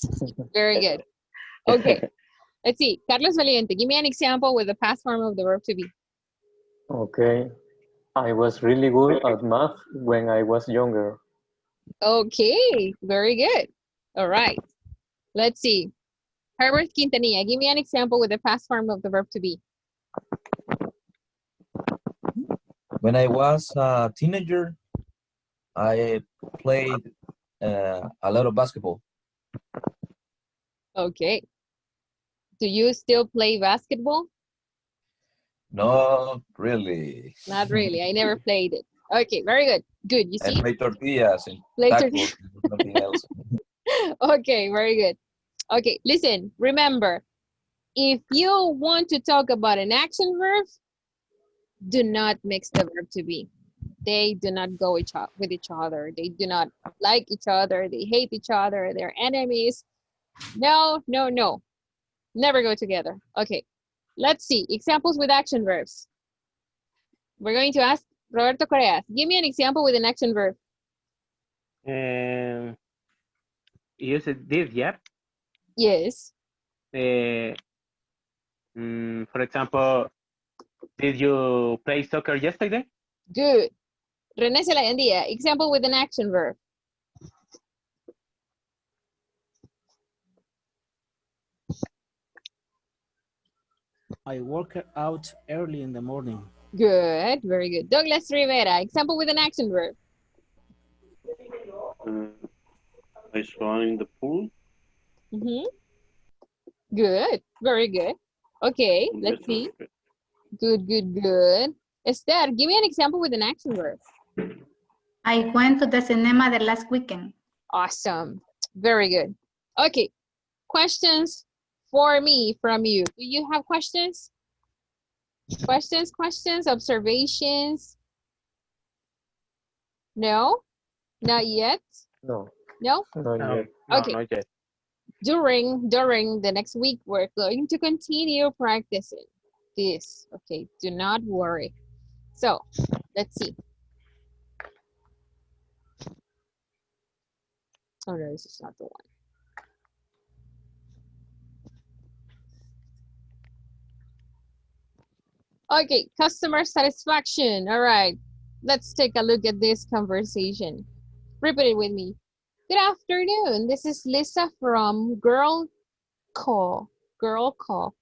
Very good. Okay. Let's see. Carlos Valiente, give me an example with the past form of the verb to be. Okay. I was really good at math when I was younger. Okay. Very good. All right. Let's see. Herbert Quintanilla, give me an example with the past form of the verb to be. When I was a teenager, I played a lot of basketball. Okay. Do you still play basketball? Not really. Not really. I never played it. Okay, very good. Good. You I see? play tortillas and Play tacos, nothing else. Okay, very good. Okay, listen, remember, if you want to talk about an action verb, do not mix the verb to be. They do not go with each other. They do not like each other. They hate each other. They're enemies. No, no, no. Never go together. Okay, let's see. Examples with action verbs. We're going to ask Roberto Correa. Give me an example with an action verb. You said did, yeah? Yes. For example, did you play soccer yesterday? Good. René Celayandía, example with an action verb. I work out early in the morning. Good, very good. Douglas Rivera, example with an action verb. I swam in the pool. Good, very good. Okay, let's see. Good, good, good. Esther, give me an example with an action verb. I went to the cinema the last weekend. Awesome, very good. Okay, questions for me from you. Do you have questions? Questions, observations? No? Not yet? No. No? Not yet. Okay. Not yet. During the next week, we're going to continue practicing this. Okay, do not worry. So, let's see. Oh no, this is not the one. Okay, customer satisfaction. All right, let's take a look at this conversation. Repeat it with me. Good afternoon. This is Lisa from Girl Call. Girl Call.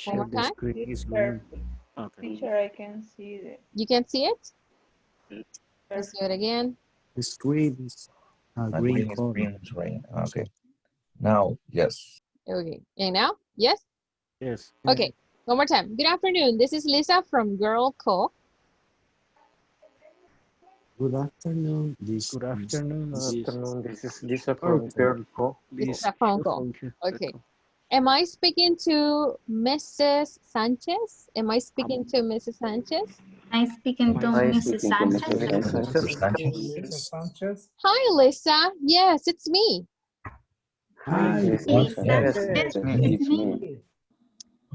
One more time. Teacher, Okay. teacher, I can see it. You can see it? Let's do it again. The screen is a green Green color. screen is green. Okay. Now, yes. Okay, and now? Yes? Yes. Okay, one more time. Good afternoon. This is Lisa from Girl Call. Good afternoon. Good Good afternoon. This is Lisa from perfect. Girl Co. This is a phone call. Okay. Am I speaking to Mrs. Sanchez? Am I speaking to Mrs. Sanchez? I'm speaking to Mrs. Sanchez. Lisa Sanchez. Hi, Lisa. Yes, it's me. Hi, Lisa. Yes, Yes, it's me. it's me.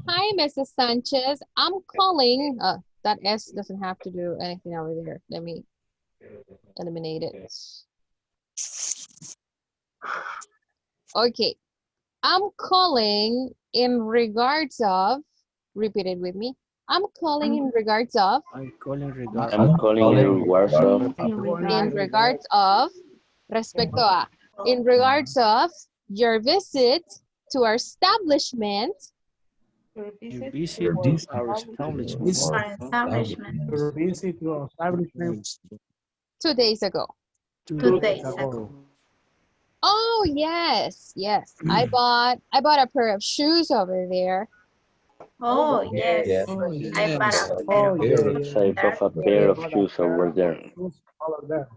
Hi, Mrs. Sanchez. I'm calling. That S doesn't have to do anything over there. Let me eliminate it. Okay. I'm calling in regards of, repeat it with me. I'm calling in regards of, I'm calling I'm calling you regards of in regards of, respecto a, in regards of your visit to our establishment Your your visit visit to to our our establishment. establishment. Our establishment. Your visit to our establishment 2 days ago. 2 days days ago. ago. Oh, yes, yes. I bought a pair of shoes over there. Oh, yes. Yeah. Oh, I bought yes. a pair Oh, of yeah, Pair of yeah. I bought a pair of shoes over there. All of that.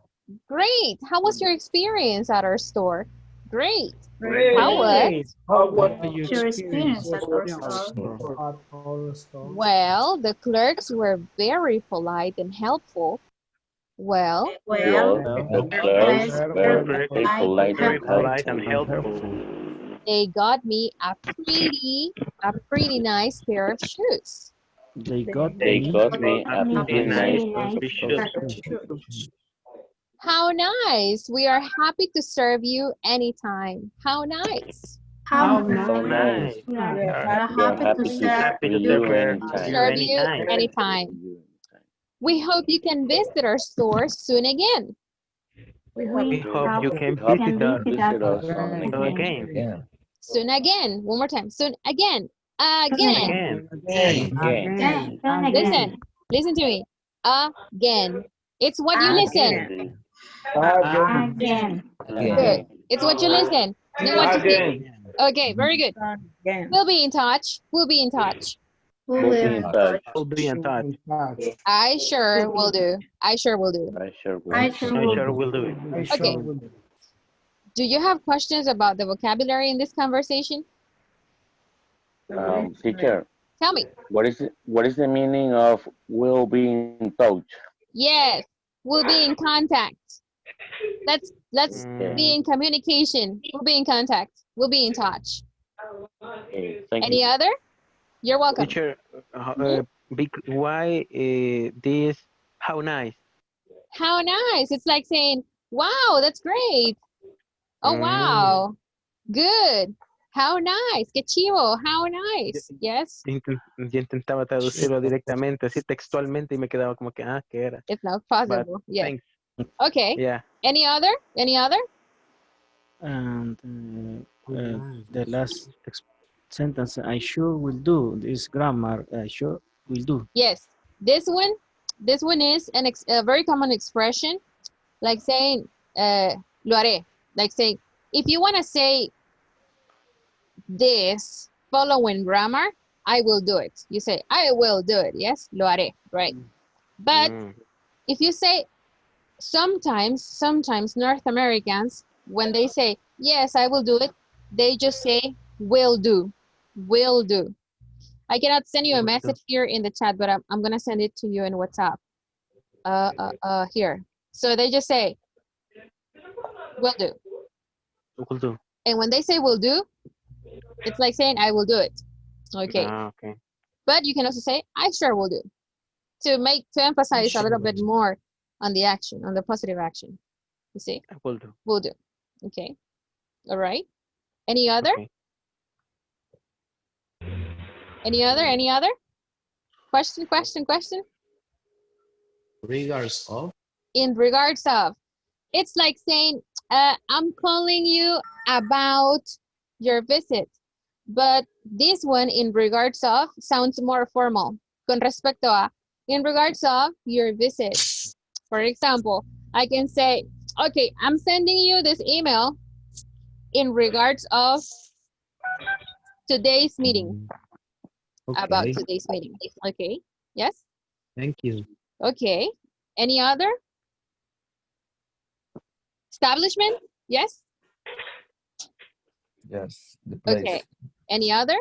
Great. How was your experience at our store? Great. How was? Great. How was How you your experience experience at our our store. store? at our store? Well, the clerks were very polite and helpful. Well, Well, Well, the the clerks clerks were were Correct. very polite and polite and helpful. Polite and helpful. helpful. they got me a pretty nice pair of shoes. They got They me got me a A pretty Pretty nice nice. pretty nice Shoes. pair of shoes. How nice. We are happy to serve you anytime. How nice. How How So nice. nice. nice. We are We are We are happy to happy to serve happy to see you you serve anytime. you anytime. Serve you anytime. anytime. We hope you can visit our store soon again. We We hope hope you We can hope you can visit us visit us visit us soon on again. again. Yeah. Soon again. One more time. Soon again. Again. Again. again. Soon again. Listen to me. Again. It's what you listen. Again. Again. Again. Good. Again. It's what you listen, not what you see. Again. Okay, very good. Again. We'll be in touch. We'll be in touch. We'll We'll be be in in touch. touch. We'll be in touch. I sure will do. I sure will do. I sure will. I sure I will. sure will do it. I Okay. sure will. Do you have questions about the vocabulary in this conversation? Teacher, Tell me. what is the meaning of will be in touch? Yes, we'll be in contact. Let's Okay. be in communication. We'll be in contact. We'll be in touch. Okay, thank Any you. other? You're welcome. Teacher, why this? How nice. How nice. It's like saying, wow, that's great. Oh, wow. Good. How nice. Qué chivo. How nice. Yes. Yo intentaba traducirlo directamente, así textualmente, y me quedaba como que, ¿qué era? It's not But possible. Yes. thanks. Okay. Yeah. Any other? Any other? And the last sentence, I sure will do. This grammar, I sure will do. Yes. This one is a very common expression, like saying, lo haré. Like saying, if you want to say this following grammar, I will do it. You say, I will do it. Yes, lo haré, right? But if you say, sometimes North Americans, when they say, yes, I will do it, they just say, will do, will do. I cannot send you a message here in the chat, but I'm gonna send it to you in WhatsApp. Here. So they just say, will do. Will do. And when they say will do, it's like saying, I will do it. Okay. Okay. But you can also say, I sure will do. To emphasize a little bit more on the action, on the positive action. You see? Will do. Will do. Okay. All right. Any other? Okay. Any other? Question? Regards of. In regards of. It's like saying, I'm calling you about your visit. But this one, in regards of, sounds more formal. Con respecto a, in regards of your visit. For example, I can say, okay, I'm sending you this email in regards of today's meeting. Okay. About today's meeting. Okay. Yes? Thank you. Okay. Any other? Establishment? Yes? Yes. The place. Okay. Any other?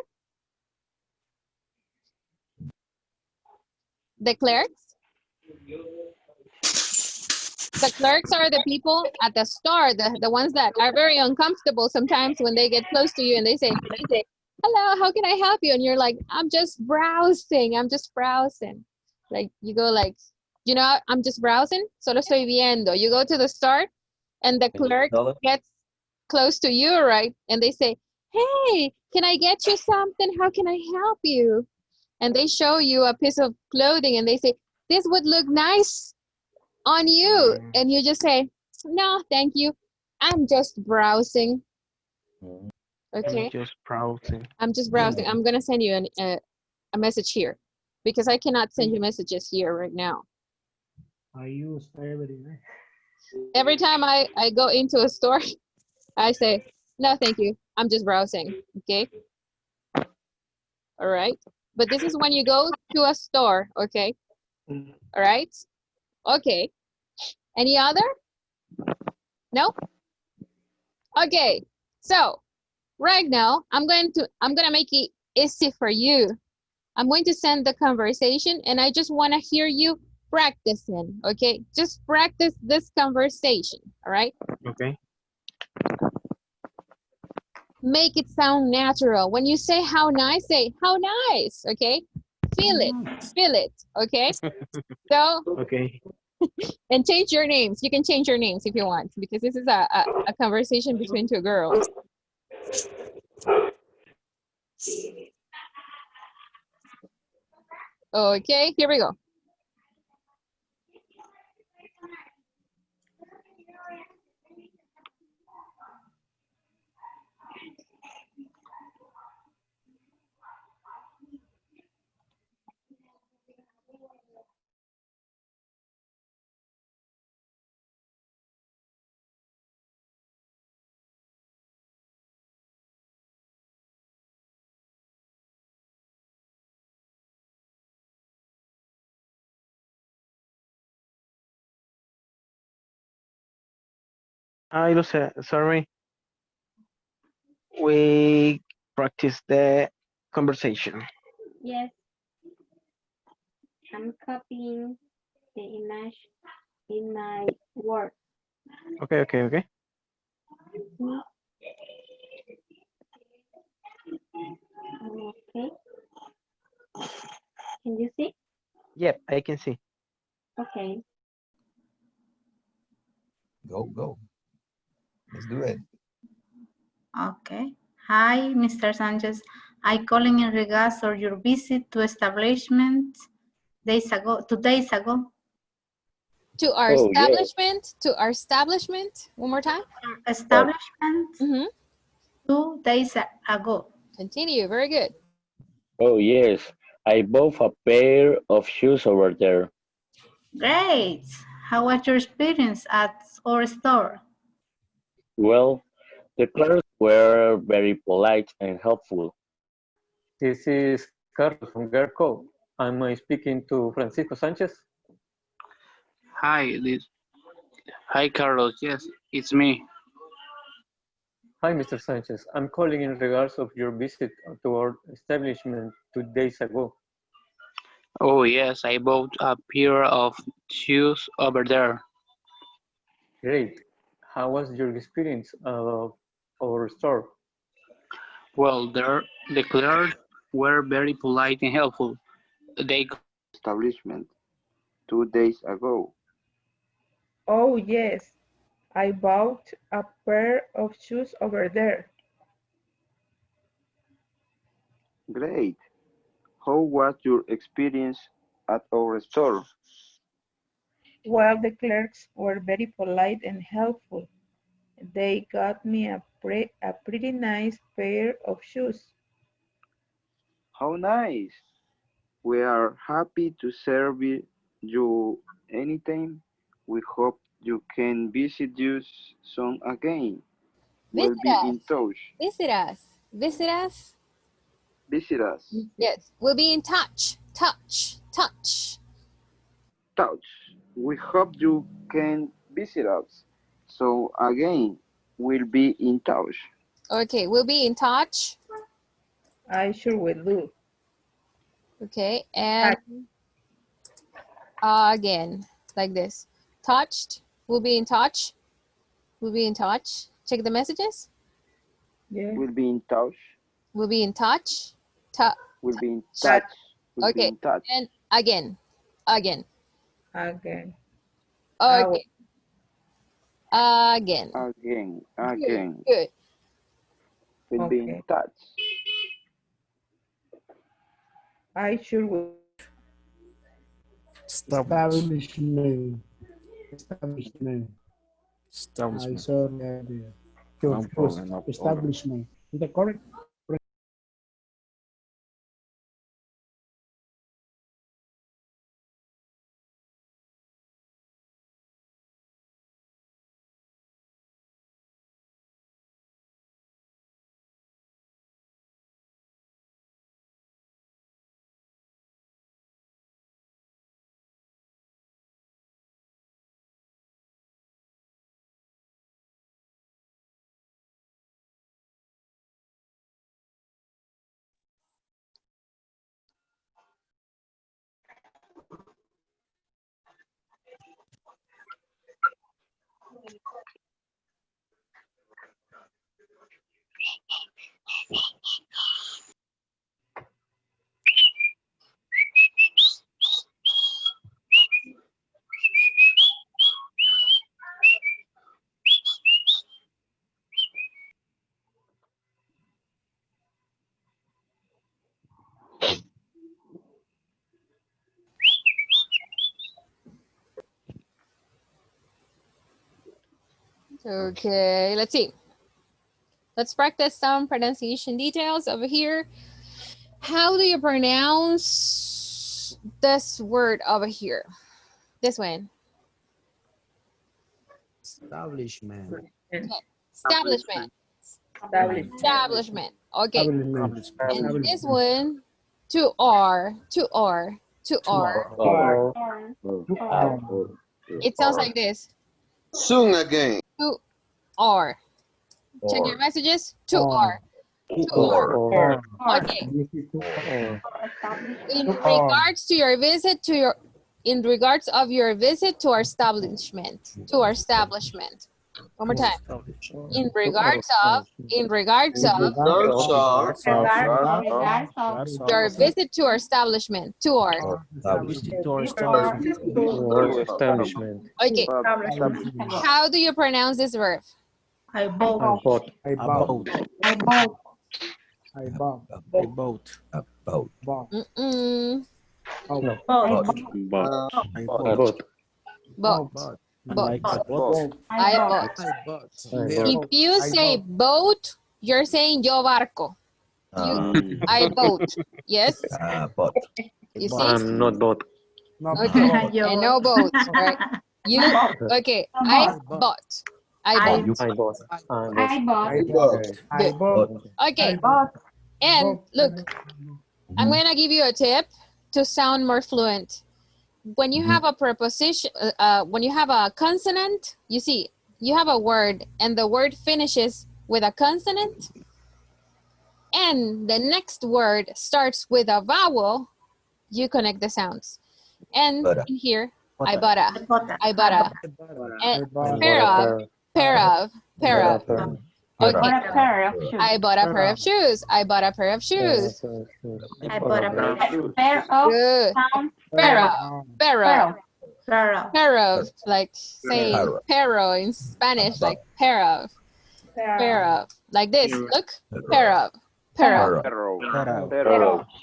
The clerks? The clerks are the people at the store, the ones that are very uncomfortable sometimes when they get close to you and they say, hello, how can I help you? And you're like, I'm just browsing. Like you go like, I'm just browsing. Solo estoy viendo. You go to the store and the clerk gets close to you, right? And they say, hey, can I get you something? How can I help you? And they show you a piece of clothing and they say, this would look nice on you. And you just say, no, thank you. I'm just browsing. Okay. I'm just browsing. I'm just browsing. I'm going to send you a message here because I cannot send you messages here right now. I use every day. Every time I go into a store, I say, no, thank you. I'm just browsing. Okay. All right. But this is when you go to a store. Okay. All right. Okay. Any other? No? Okay. So right now, I'm gonna make it easy for you. I'm going to send the conversation and I just want to hear you practicing, okay? Just practice this conversation, all right? Okay. Make it sound natural. When you say how nice, say how nice, okay? Feel it, okay? So, Okay. and change your names. You can change your names if you want because this is a conversation between two girls. Okay, here we go. I do say, sorry. We practice the conversation. Yes, I'm copying the image in my Word. Okay, okay, okay. Okay. Can you see? Yep, I can see. Okay. Go. Let's do it. Okay. Hi, Mr. Sanchez. I calling in regards of your visit to establishment 2 days ago. To our Oh, yes. establishment. One more time. Establishment 2 days ago. Continue, very good. Oh, yes. I bought a pair of shoes over there. Great. How was your experience at our store? Well, the clerks were very polite and helpful. This is Carlos from Gerco. Am I speaking to Francisco Sanchez? Hi, Carlos. Yes, it's me. Hi, Mr. Sanchez. I'm calling in regards of your visit to our establishment 2 days ago. Oh, yes, I bought a pair of shoes over there. Great. How was your experience of our store? Well, the clerks were very polite and helpful. They Establishment 2 days ago. Oh, yes. I bought a pair of shoes over there. Great. How was your experience at our store? Well, the clerks were very polite and helpful. They got me a pretty nice pair of shoes. How nice. We are happy to serve you anytime. We hope you can visit us soon again. We'll Visit be in us. touch. Visit us. Visit us. Visit us. Yes, we'll be in touch. Touch. Touch. We hope you can visit us. So again, we'll be in touch. Okay, we'll be in touch. I sure will do. Okay, and again, like this. Touched. We'll be in touch. We'll be in touch. Check the messages. Yeah. We'll be in touch. We'll be in touch. We'll be in touch. We'll be Okay, in touch. and again. Again. Okay. Again. Again. Good. We'll be in touch. I sure will. Establishment. Establishment. I Establishment. saw the No choose problem, no problem. establishment. Is that correct? Okay, let's see. Let's practice some pronunciation details over here. How do you pronounce this word over here? This one. Establishment. Okay. Establishment. Establishment. Okay. Establishment. And this one, to R, to R, to R. It sounds like this. Soon again. To R. Check your messages. To R. To R. Okay. In regards to your visit to your, in regards of your visit to our establishment. To our establishment. One more time. In regards of your visit to our establishment. To our Establishment. Okay. How do you pronounce this verb? I bought. I bought. Mm-mm. No. Bought. Like a boat. I bought. If you say boat, you're saying yo barco. I boat. Yes? You see? I'm not bought. Okay. And no boat, right? You, okay. I bought. I bought. Good. Okay. And look, I'm going to give you a tip to sound more fluent. When you have a preposition, when you have a consonant, you see, you have a word and the word finishes with a consonant and the next word starts with a vowel, you connect the sounds. And in here, I bought a, and pair of. Okay. I bought a pair of shoes. I bought a pair of shoes. Good. Pair of, like saying pero in Spanish, like pair of. Like this, look, pair of.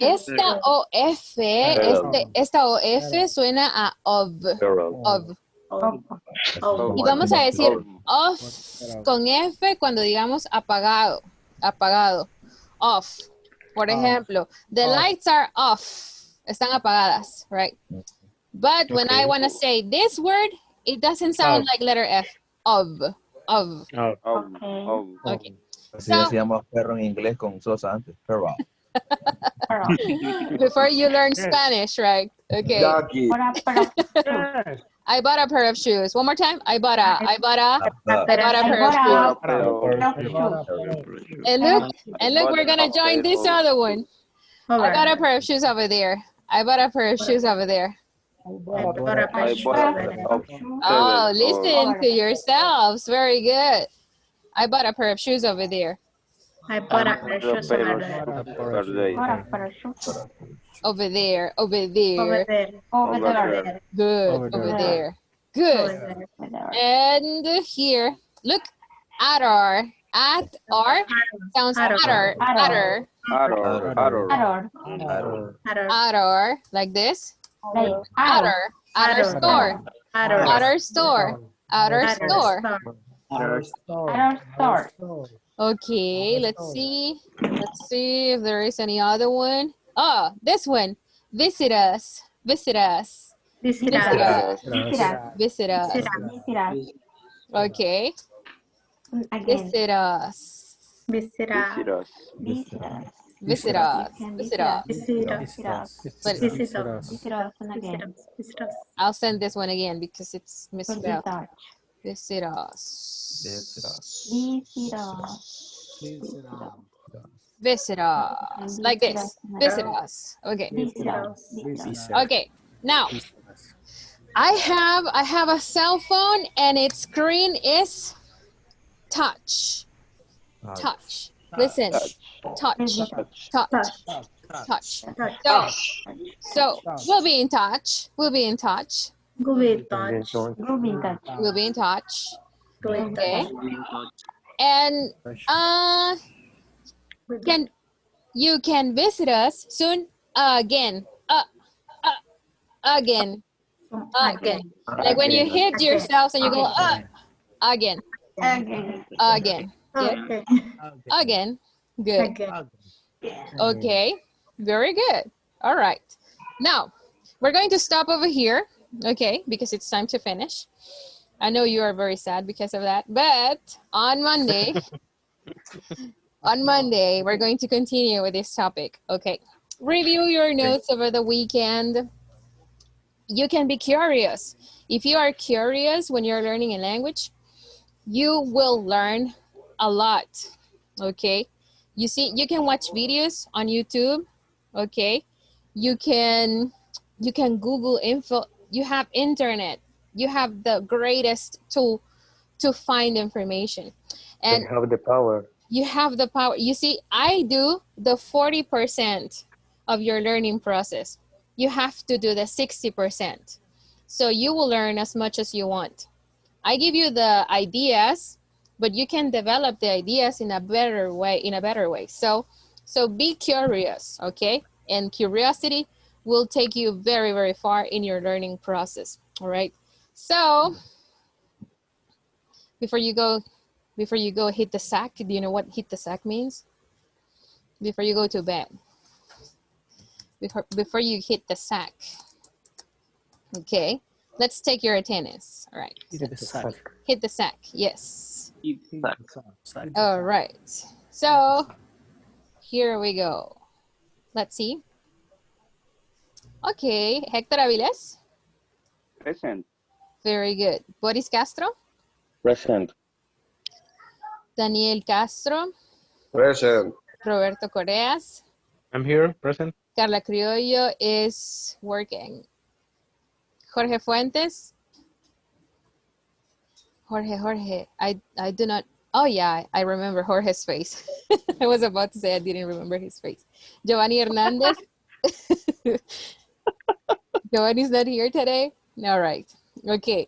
Esta OF, esta OF suena a of. Y vamos a decir off con F cuando digamos apagado. Off. Por ejemplo, the lights are off. Están apagadas, right? But when I want to say this word, it doesn't sound like letter F. Of. Okay. Así decíamos perro en inglés con sosa antes. Perro. Before you learn Spanish, right? Okay. I bought a pair of shoes. One more time. I bought a pair of shoes. And look, we're gonna join this other one. I bought a pair of shoes over there. I bought a pair of shoes over there. Oh, listen to yourselves. Very good. I bought a pair of shoes over there. I bought a pair of shoes over there. Over there. Good. Over there. Good. Over there. And here, look, adder. At-or sounds adder. Adder. Adder. Like this. Like Adder. Adder store. Adder store. Adder store. store. Okay, let's see. Let's see if there is any other one. Oh, this one. Visit us. Visit us. Visit Visit us. us. Visit us. Okay. Again. Visit us. Visit us. Visit us. Visit us. Visit us. But Visit us. Visit us and again. Visit us. I'll send this one again because it's misspelled. Visit Visit us. Visit us. Visit us. Like this. Visit us. Okay. Okay. Now, I have a cell phone and its screen is touch. Touch. Listen. Touch. Touch. Touch. So we'll be in touch. We'll be in touch. Go in touch. We'll be in touch. Okay. And you can visit us soon again. Again. Again. Like when you hit yourself and you go again. Again. Good. Again. Good. Okay. Very good. All right. Now, we're going to stop over here, okay, because it's time to finish. I know you are very sad because of that, but on Monday, we're going to continue with this topic, okay? Review your notes over the weekend. You can be curious. If you are curious when you're learning a language, you will learn a lot, okay? You see, you can watch videos on YouTube, okay? You can Google info. You have internet. You have the greatest tool to find information. And you have the power. You have the power. You see, I do the 40% of your learning process. You have to do the 60%. So you will learn as much as you want. I give you the ideas, but you can develop the ideas in a better way. So be curious, okay? And curiosity will take you very, very far in your learning process, all right? So before you go hit the sack, do you know what hit the sack means? Before you go to bed. Before you hit the sack. Okay, let's take your attendance, all right? Hit the sack. Hit the sack, yes. All right, so here we go. Let's see. Okay, Hector Aviles. Present. Very good. Boris Castro. Present. Daniel Castro. Present. Roberto Correas. I'm here, present. Carla Criollo is working. Jorge Fuentes. Jorge, I do not, oh yeah, I remember Jorge's face. I was about to say I didn't remember his face. Giovanni Hernandez. Giovanni's not here today? All right, okay.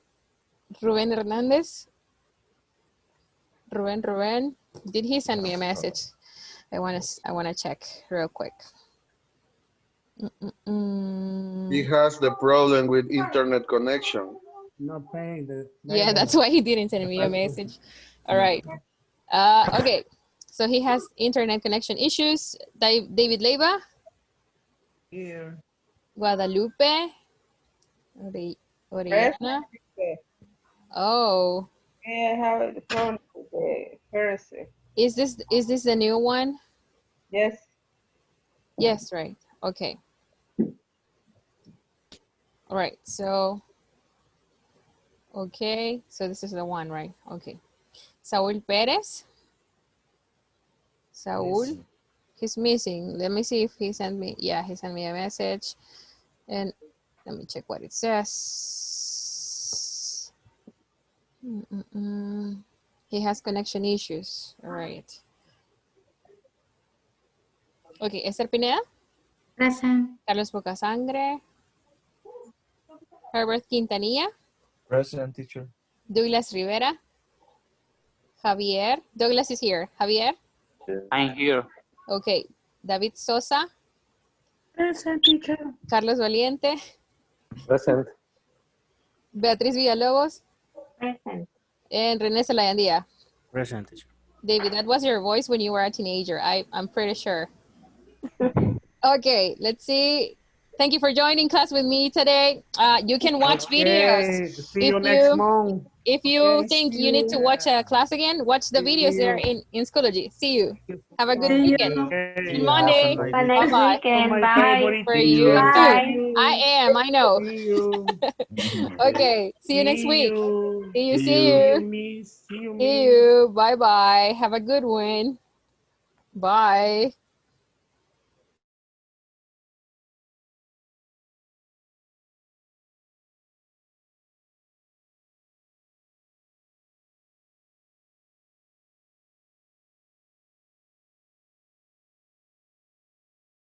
Ruben Hernandez. Ruben, did he send me a message? I wanna check real quick. He has the problem with internet connection. Not paying the. Yeah, that's why he didn't send me a message. All right. Okay. So he has internet connection issues. David Leiva. Here. Guadalupe. Oriana. Oh. Yeah, I have the phone with the first. Is this the new one? Yes. Yes, right. Okay. All right. So. Okay. So this is the one, right? Okay. Saul Perez. Saul. He's missing. Let me see if he sent me. Yeah, he sent me a message. And let me check what it says. He has connection issues. All right. Okay, Esther Pineda. Present. Carlos Bocasangre. Herbert Quintanilla. Present, teacher. Douglas Rivera. Javier. Douglas is here. Javier. I'm here. Okay. David Sosa. Present, teacher. Carlos Valiente. Present. Beatriz Villalobos. Present. And René Zelayandía. Present, teacher. David, that was your voice when you were a teenager. I'm pretty sure. Okay, let's see. Thank you for joining class with me today. You can watch videos. Okay, see you next month. If you Okay, think see you need to you. watch a class again, watch the videos there in Schoology. See you. Have a good See you. weekend. Okay. Good Monday. Have For next Bye-bye. weekend. my Bye. favorite For you teacher. too. Bye. See I you. am, I know. See you. Okay, see you next See week. you. See you, See see you. See you, you. miss. See you, See miss. you. Bye-bye. Have a good one. Bye.